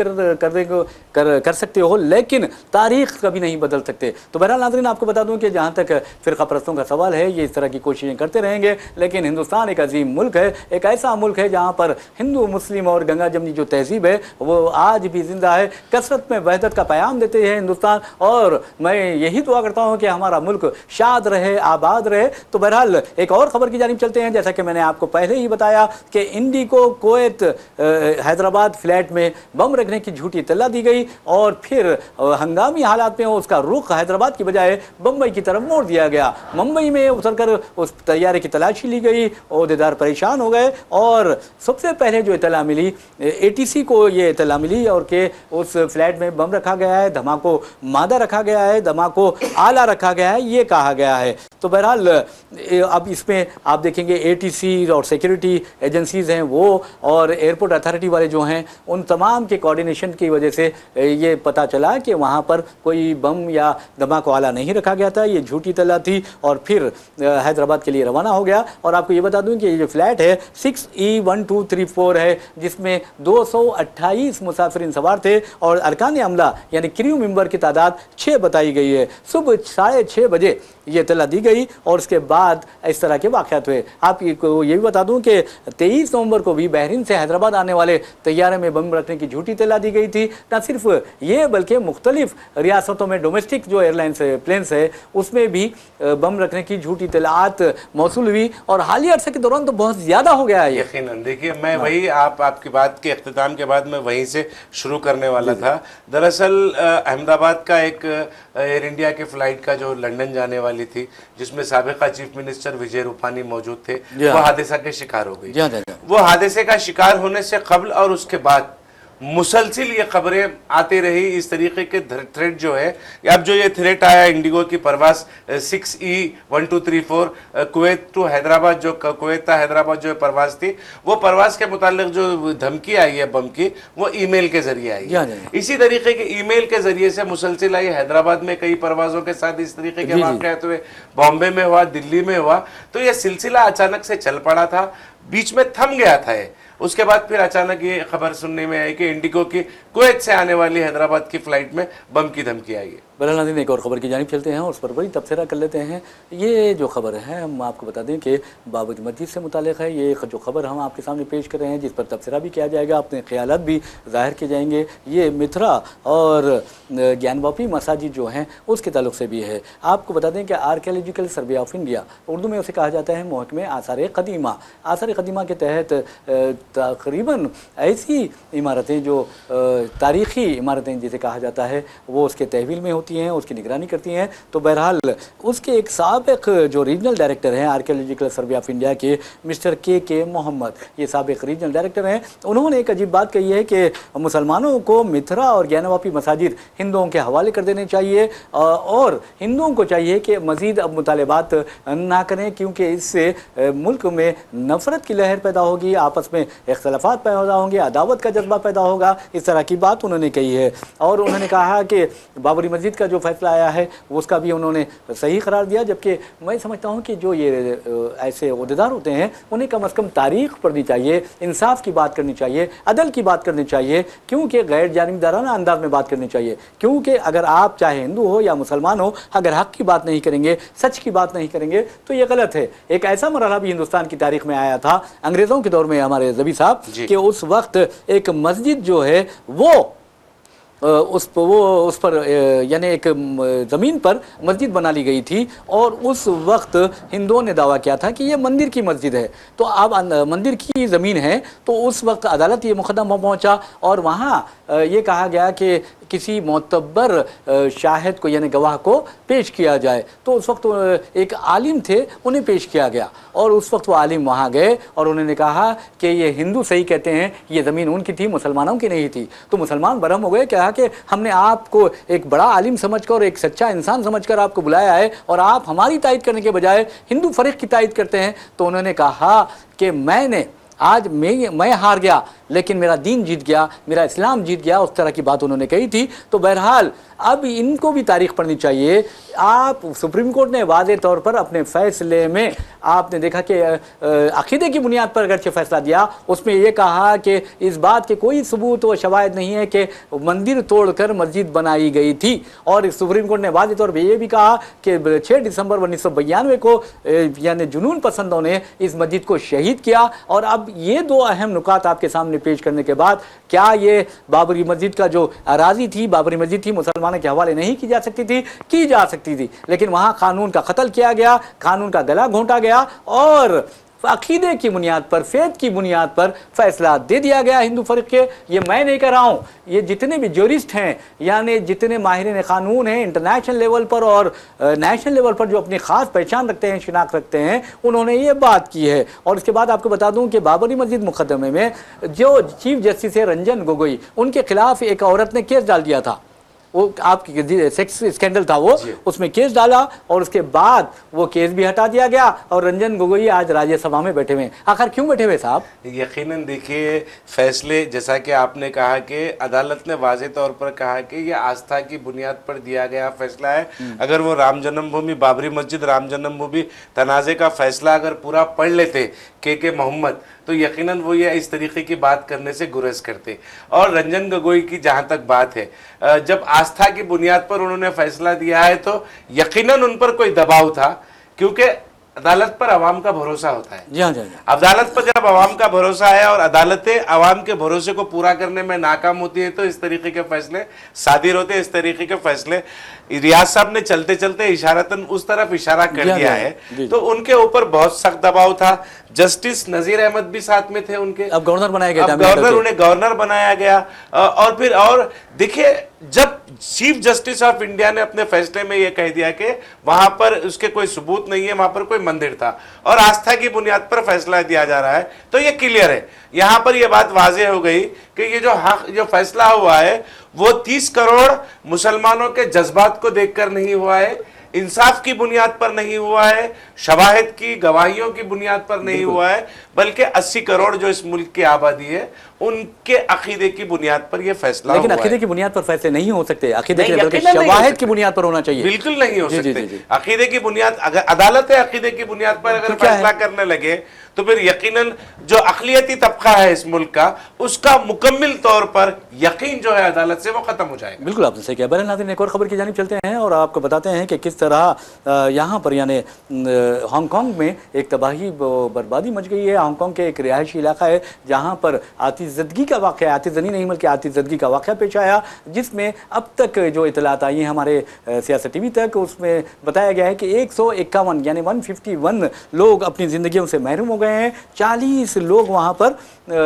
कर सकते हो, लेकिन तारीख कभी नहीं बदल सकते। तो बहरहाल नाज़रीन, आपको बता दूं कि जहां तक फ़िरक़ा परस्तों का सवाल है, ये इस तरह की कोशिशें करते रहेंगे, लेकिन हिंदुस्तान एक अजीम मुल्क है, एक ऐसा मुल्क है जहां पर हिंदू, मुस्लिम और गंगा जमनी जो तहजीब है वो आज भी जिंदा है। कसरत में वहदत का पैगाम देते हैं हिंदुस्तान, और मैं यही दुआ करता हूँ कि हमारा मुल्क शाद रहे, आबाद रहे। तो बहरहाल एक और ख़बर की जानिब चलते हैं। जैसा कि मैंने आपको पहले ही बताया कि इंडिको कुवैत हैदराबाद फ्लैट में बम रखने की झूठी इत्तला दी गई और फिर हंगामी हालात में उसका रुख हैदराबाद की बजाय बम्बई की तरफ मोड़ दिया गया। मुंबई में उतरकर उस तैयारे की तलाशी ली गई, ओहदेदार परेशान हो गए और सबसे पहले जो इत्तला मिली ATC को ये इत्तला मिली और कि उस फ्लैट में बम रखा गया है, धमाको मादा रखा गया है, धमाको आला रखा गया है, ये कहा गया है। तो बहरहाल अब इसमें आप देखेंगे ATC और सिक्योरिटी एजेंसीज हैं वो और एयरपोर्ट अथॉरिटी वाले जो हैं उन तमाम के कोऑर्डिनेशन की वजह से ये पता चला कि वहाँ पर कोई बम या धमाको आला नहीं रखा गया था, ये झूठी इत्तला थी और फिर हैदराबाद के लिए रवाना हो गया। और आपको ये बता दूं कि ये जो फ्लैट है 6E1234 है, जिसमें 228 मुसाफिरीन सवार थे और अरकान अमला यानी क्रू मेंबर की तादाद 6 बताई गई है। सुबह 6:30 बजे ये इत्तला दी गई और उसके बाद इस तरह के वाक़यात हुए। आपको ये भी बता दूं कि 23 नवंबर को भी बहरीन से हैदराबाद आने वाले तैयारे में बम रखने की झूठी इत्तला दी गई थी। न सिर्फ ये बल्कि मुख्तलिफ रियासतों में डोमेस्टिक जो एयरलाइंस है, प्लेन्स है, उसमें भी बम रखने की झूठी इत्तलात मौसूल हुई और हालिया अरसे के दौरान तो बहुत ज़्यादा हो गया है। यकीनन देखिए, मैं वही आपकी बात के इख्तिताम के बाद मैं वहीं से शुरू करने वाला था। दरअसल अहमदाबाद का एक एयर इंडिया के फ्लाइट का जो लंदन जाने वाली थी, जिसमें साबिका चीफ मिनिस्टर विजय रूपानी मौजूद थे, वो हादसा के शिकार हो गई। वो हादसे का शिकार होने से कबल और उसके बाद मुसलसिल ये खबरें आती रही। इस तरीके के थ्रेट जो है, अब जो ये थ्रेट आया इंडिगो की परवाज 6E1234 कुवैत टू हैदराबाद, जो कुवैत था हैदराबाद जो परवाज थी, वो परवाज के मुतालिक जो धमकी आई है बम की, वो ईमेल के जरिए आई है। इसी तरीके के ईमेल के जरिए से मुसलसिल आई। हैदराबाद में कई परवाजों के साथ इस तरीके के वाक़यात हुए, बॉम्बे में हुआ, दिल्ली में हुआ। तो ये सिलसिला अचानक से चल पड़ा था, बीच में थम गया था ये। उसके बाद फिर अचानक ये खबर सुनने में आई कि इंडिगो की कुवैत से आने वाली हैदराबाद की फ्लाइट में बम की धमकी आई है। बहरहाल नाज़रीन, एक और ख़बर की जानिब चलते हैं और उस पर बड़ी तबसरा कर लेते हैं। ये जो खबर है हम आपको बता दें कि बाबरी मस्जिद से मुतालिक है। ये जो खबर हम आपके सामने पेश कर रहे हैं, जिस पर तबसरा भी किया जाएगा, अपने ख्यालात भी ज़ाहिर किए जाएंगे, ये मिथरा और ज्ञानवापी मसाजिद जो हैं उसके ताल्लुक से भी है। आपको बता दें कि archaeological survey of India, Urdu में उसे कहा जाता है महकमे आसार क़दीमा। आसार क़दीमा के तहत तकरीबन ऐसी इमारतें जो तारीख़ी इमारतें जिसे कहा जाता है, वो उसके तहवील में होती हैं, उसकी निगरानी करती हैं। तो बहरहाल उसके एक साबिक जो रीजनल डायरेक्टर हैं आर्कियोलॉजिकल सर्वे ऑफ इंडिया के, मिस्टर के मोहम्मद, ये साबिक रीजनल डायरेक्टर हैं। उन्होंने एक अजीब बात कही है कि मुसलमानों को मिथरा और ज्ञानवापी मसाजिद हिंदुओं के हवाले कर देने चाहिए और हिंदुओं को चाहिए कि मज़ीद अब मुतालिबात ना करें, क्योंकि इससे मुल्क में नफ़रत की लहर पैदा होगी, आपस में इख्तलाफात पैदा होंगे, अदावत का जज्बा पैदा होगा। इस तरह की बात उन्होंने कही है। और उन्होंने कहा कि बाबरी मस्जिद का जो फैसला आया है उसका भी उन्होंने सही करार दिया। जबकि मैं समझता हूँ कि जो ये ऐसे ओहदेदार होते हैं उन्हें कम अज़ कम तारीख़ पढ़नी चाहिए, इंसाफ की बात करनी चाहिए, अदल की बात करनी चाहिए, क्योंकि गैर जानिबदाराना अंदाज में बात करनी चाहिए। क्योंकि अगर आप चाहे हिंदू हो या मुसलमान हो, अगर हक़ की बात नहीं करेंगे, सच की बात नहीं करेंगे तो ये गलत है। एक ऐसा मरहला भी हिंदुस्तान की तारीख़ में आया था अंग्रेज़ों के दौर में, हमारे ज़बी साहब, कि उस वक्त एक मस्जिद जो है वो उस पर यानी एक ज़मीन पर मस्जिद बना ली गई थी और उस वक्त हिंदुओं ने दावा किया था कि ये मंदिर की मस्जिद है। तो अब मंदिर की ज़मीन है, तो उस वक्त अदालत ये मुकदमा पहुंचा और वहाँ ये कहा गया कि किसी मोतबर शाहिद को यानी गवाह को पेश किया जाए। तो उस वक्त एक आलिम थे, उन्हें पेश किया गया और उस वक्त वो आलिम वहाँ गए और उन्होंने कहा कि ये हिंदू सही कहते हैं, ये ज़मीन उनकी थी, मुसलमानों की नहीं थी। तो मुसलमान बरहम हो गए, कहा कि हमने आपको एक बड़ा आलिम समझकर, एक सच्चा इंसान समझकर आपको बुलाया है और आप हमारी तायद करने के बजाय हिंदू फ़रीक़ की तायद करते हैं। तो उन्होंने कहा कि आज मैं हार गया लेकिन मेरा दीन जीत गया, मेरा इस्लाम जीत गया, उस तरह की बात उन्होंने कही थी। तो बहरहाल अब इनको भी तारीख़ पढ़नी चाहिए। आप सुप्रीम कोर्ट ने वाज़े तौर पर अपने फ़ैसले में आपने देखा कि अक़ीदे की बुनियाद पर अगरचे फ़ैसला दिया, उसमें ये कहा कि इस बात के कोई सबूत व शवाहिद नहीं है कि मंदिर तोड़कर मस्जिद बनाई गई थी। और सुप्रीम कोर्ट ने वाज़े तौर पर यह भी कहा कि 6 दिसंबर 1992 को यानी जुनून पसंदों ने इस मस्जिद को शहीद किया। और अब ये दो अहम नुकात आपके सामने पेश करने के बाद, क्या ये बाबरी मस्जिद का जो अराजी थी, बाबरी मस्जिद थी, मुसलमानों के हवाले नहीं की जा सकती थी? की जा सकती थी, लेकिन वहाँ कानून का कत्ल किया गया, कानून का गला घोंटा गया और अकीदे की बुनियाद पर, फेथ की बुनियाद पर फैसला दे दिया गया हिंदू फरीक के। ये मैं नहीं कर रहा हूँ, ये जितने भी ज्यूरिस्ट हैं यानी जितने माहिरीन कानून हैं इंटरनेशनल लेवल पर और नेशनल लेवल पर जो अपनी ख़ास पहचान रखते हैं, शिनाख्त रखते हैं, उन्होंने ये बात की है। और इसके बाद आपको बता दूं कि बाबरी मस्जिद मुकदमे में जो चीफ जस्टिस है रंजन गोगोई, उनके खिलाफ एक औरत ने केस डाल दिया था, वो आपकी सेक्स स्कैंडल था वो, उसमें केस डाला और उसके बाद वो केस भी हटा दिया गया और रंजन गोगोई आज राज्यसभा में बैठे हुए हैं। आखिर क्यों बैठे हुए साहब? यकीनन देखिए, फैसले जैसा कि आपने कहा कि अदालत ने वाज़े तौर पर कहा कि ये आस्था की बुनियाद पर दिया गया फैसला है। अगर वो राम जन्मभूमि, बाबरी मस्जिद, राम जन्मभूमि तनाज़े का फैसला अगर पूरा पढ़ लेते के मोहम्मद, तो यकीनन वो ये इस तरीके की बात करने से गुरेज करते। और रंजन गोगोई की जहाँ तक बात है, जब आस्था की बुनियाद पर उन्होंने फैसला दिया है तो यकीनन उन पर कोई दबाव था, क्योंकि अदालत पर आवाम का भरोसा होता है। जी हाँ, अदालत पर जब आवाम का भरोसा है और अदालतें आवाम के भरोसे को पूरा करने में नाकाम होती है तो इस तरीके के फैसले सादिर होते हैं। इस तरीके के फैसले रियाज साहब ने चलते चलते इशारतन उस तरफ इशारा कर दिया है, तो उनके ऊपर बहुत सख्त दबाव था। जस्टिस नजीर अहमद भी साथ में थे उनके, अब गवर्नर बनाया गया, उन्हें गवर्नर बनाया गया। और फिर और देखिए, जब चीफ जस्टिस ऑफ इंडिया ने अपने फैसले में यह कह दिया कि वहां पर उसके कोई सबूत नहीं है, वहां पर कोई मंदिर था और आस्था की बुनियाद पर फैसला दिया जा रहा है, तो ये क्लियर है। यहां पर यह बात वाज़ेह हो गई कि ये जो फैसला हुआ है वो 30 करोड़ मुसलमानों के जज्बात को देखकर नहीं हुआ है, इंसाफ की बुनियाद पर नहीं हुआ है, शवाहिद की गवाहियों की बुनियाद पर नहीं हुआ है, बल्कि 80 करोड़ जो इस मुल्क की आबादी है उनके अकीदे की बुनियाद पर यह फैसला। लेकिन अकीदे की बुनियाद पर फैसले नहीं हो सकते, अकीदे की बल्कि शवाहिद की बुनियाद पर होना चाहिए। बिल्कुल नहीं हो सकते। अकीदे की बुनियाद, अगर अदालत है अकीदे की बुनियाद पर अगर फैसला करने लगे तो फिर यकीनन जो अक़लियती तबका है इस मुल्क का, उसका मुकम्मल तौर पर यकीन जो है अदालत से वो खत्म हो जाएगा। बिल्कुल आपने सही किया। बहरहाल नाज़रीन, एक और खबर की जानिब चलते हैं और आपको बताते हैं कि किस तरह यहाँ पर यानी हांगकांग में एक तबाही बर्बादी मच गई है। हांगकांग के एक रिहायशी इलाका है जहाँ पर आतिशज़दगी का वाक़या, आतिशज़नी नहीं बल्कि आतिशज़दगी का वाक़या पेश आया, जिसमें अब तक जो इतलात आई हैं हमारे सियासत टीवी तक, उसमें बताया गया है कि 151 यानी 151 लोग अपनी ज़िंदगियों से महरूम हो गए हैं। 40 लोग वहाँ पर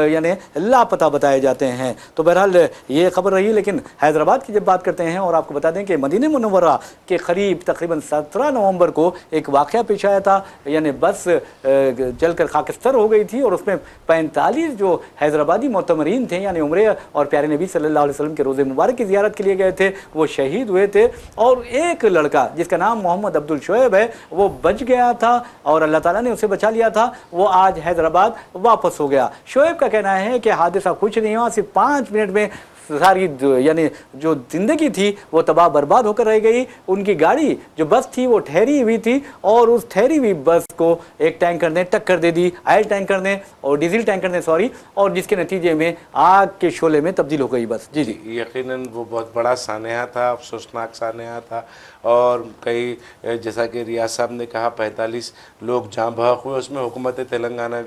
यानी लापता बताए जाते हैं। तो बहरहाल ये खबर रही। लेकिन हैदराबाद की जब बात करते हैं और आपको बता दें कि मदीना मुनव्वरा के करीब तकरीबन 17 नवंबर को एक वाक़या पेश आया था, यानी बस जलकर खाकस्तर हो गई थी और उसमें 45 जो हैदराबादी मोतमरीन थे यानी उम्रे और प्यारे नबी सल्लल्लाहु अलैहि वसल्लम के रोज़े मुबारक की ज़ियारत के लिए गए थे, वो शहीद हुए थे। और एक लड़का जिसका नाम मोहम्मद अब्दुल शोएब है वो बच गया था और अल्लाह ताला ने उसे बचा लिया था, वो आज हैदराबाद वापस हो गया। शोएब का कहना है कि हादसा कुछ नहीं हुआ, सिर्फ 5 मिनट में सारी यानी जो ज़िंदगी थी वो तबाह बर्बाद होकर रह गई। उनकी गाड़ी जो बस थी वो ठहरी हुई थी और उस ठहरी हुई बस को एक टैंकर ने टक्कर दे दी, ऑयल टैंकर ने और डीजल टैंकर ने सॉरी, और जिसके नतीजे में आग के शोले में तब्दील हो गई बस। जी जी, यकीनन वो बहुत बड़ा सानेहा था, अफसोसनाक सानेहा था। और कई जैसा कि रियाज साहब ने कहा 45 लोग जाँ बहक हुए, उसमें हुकूमत तेलंगाना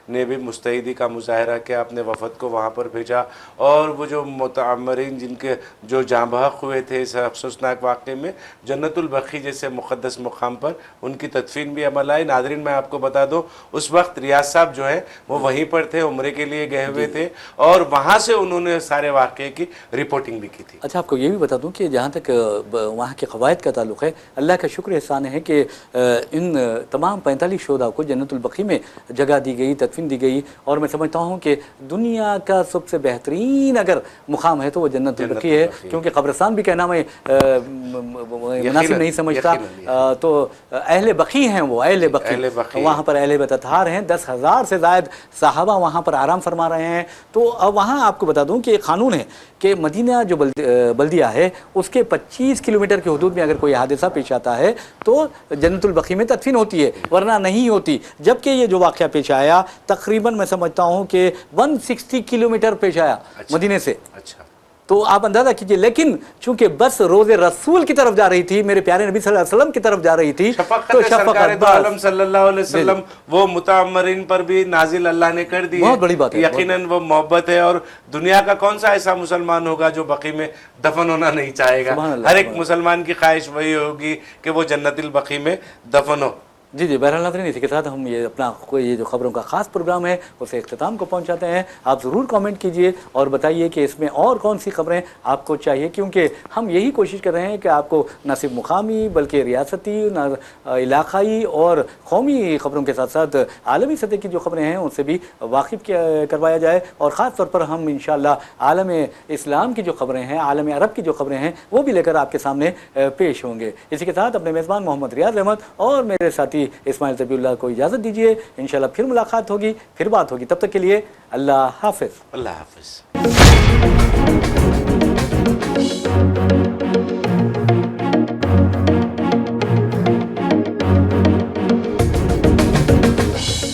ने भी मुस्तैदी का मुजाहरा किया, अपने वफद को वहाँ पर भेजा। और वो जो मुतअम्मरीन जिनके जो जाँ बहक हुए थे इस अफसोसनाक वाक़े में, जन्नतुल बक़ी जैसे मुक़द्दस मुकाम पर उनकी तदफीन भी अमल आई। नाज़रीन, मैं आपको बता दूँ उस वक्त रियाज साहब जो है वो वहीं पर थे, उम्रे के लिए गए हुए थे और वहाँ से उन्होंने सारे वाक़े की रिपोर्टिंग भी की थी। अच्छा, आपको ये भी बता दूँ कि जहाँ तक वहाँ के क़वायद का ताल्लुक़ है, अल्लाह का शुक्र एहसान है कि इन तमाम 45 शोधा को जन्नतुल बक़ी में जगह दी गई, तदफीन दी गई। और मैं समझता हूँ कि दुनिया का सबसे बेहतरीन अगर मुकाम है तो वो जन्नतुल बक़ी है, क्योंकि कब्रिस्तान भी कहना मैं मुनासिब नहीं समझता। तो अहले बक़ी हैं वो, अहले बक़ी, वहाँ पर अहले बतहार हैं, 10,000 से ज़ायद साहबा वहाँ पर आराम फरमा रहे हैं। तो अब वहाँ आपको बता दूँ कि एक क़ानून है कि मदीना जो बल्दिया है उसके 25 किलोमीटर के हदूद में अगर कोई हादसा पेश आता है तो जन्नतुल बक़ी में तदफीन होती है, वरना नहीं होती। जबकि ये जो वाक़या पेश आया तकरीबन मैं समझता हूँ कि 160 किलोमीटर पेश आया मदीने से। अच्छा, तो आप अंदाज़ा कीजिए। लेकिन चूंकि बस रोज़े रसूल की तरफ जा रही थी, मेरे प्यारे नबी सल्लल्लाहु अलैहि वसल्लम की तरफ जा रही थी, तो शफ़क़त आलम सल्लल्लाहु अलैहि वसल्लम वो मुतअम्मरीन पर भी नाजिल अल्लाह ने कर दी। बहुत बड़ी बात है, यकीनन वो मोहब्बत है। और दुनिया का कौन सा ऐसा मुसलमान होगा जो बक़ी में दफन होना नहीं चाहेगा? हर एक मुसलमान की ख्वाहिश वही होगी कि वो जन्नतुल बक़ी में दफन हो। जी जी, बहरहाल नाज़रीन, इसी के साथ हम ये अपना कोई ये जो खबरों का ख़ास प्रोग्राम है उसे इख्तिताम को पहुंचाते हैं। आप ज़रूर कमेंट कीजिए और बताइए कि इसमें और कौन सी खबरें आपको चाहिए, क्योंकि हम यही कोशिश कर रहे हैं कि आपको न सिर्फ मुकामी बल्कि रियासती, न इलाक़ाई और कौमी खबरों के साथ साथ आलमी सतह की जो खबरें हैं उनसे भी वाकिफ़ करवाया जाए। और ख़ास तौर पर हम इंशाअल्लाह आलम इस्लाम की जो खबरें हैं, आलम अरब की जो खबरें हैं, वो भी लेकर आपके सामने पेश होंगे। इसी के साथ अपने मेज़बान मोहम्मद रियाज अहमद और मेरे साथी इस्माइल ज़बीउल्लाह को इजाज़त दीजिए। इंशाअल्लाह फिर मुलाकात होगी, फिर बात होगी। तब तक के लिए अल्लाह हाफ़िज़। अल्लाह हाफ़िज़।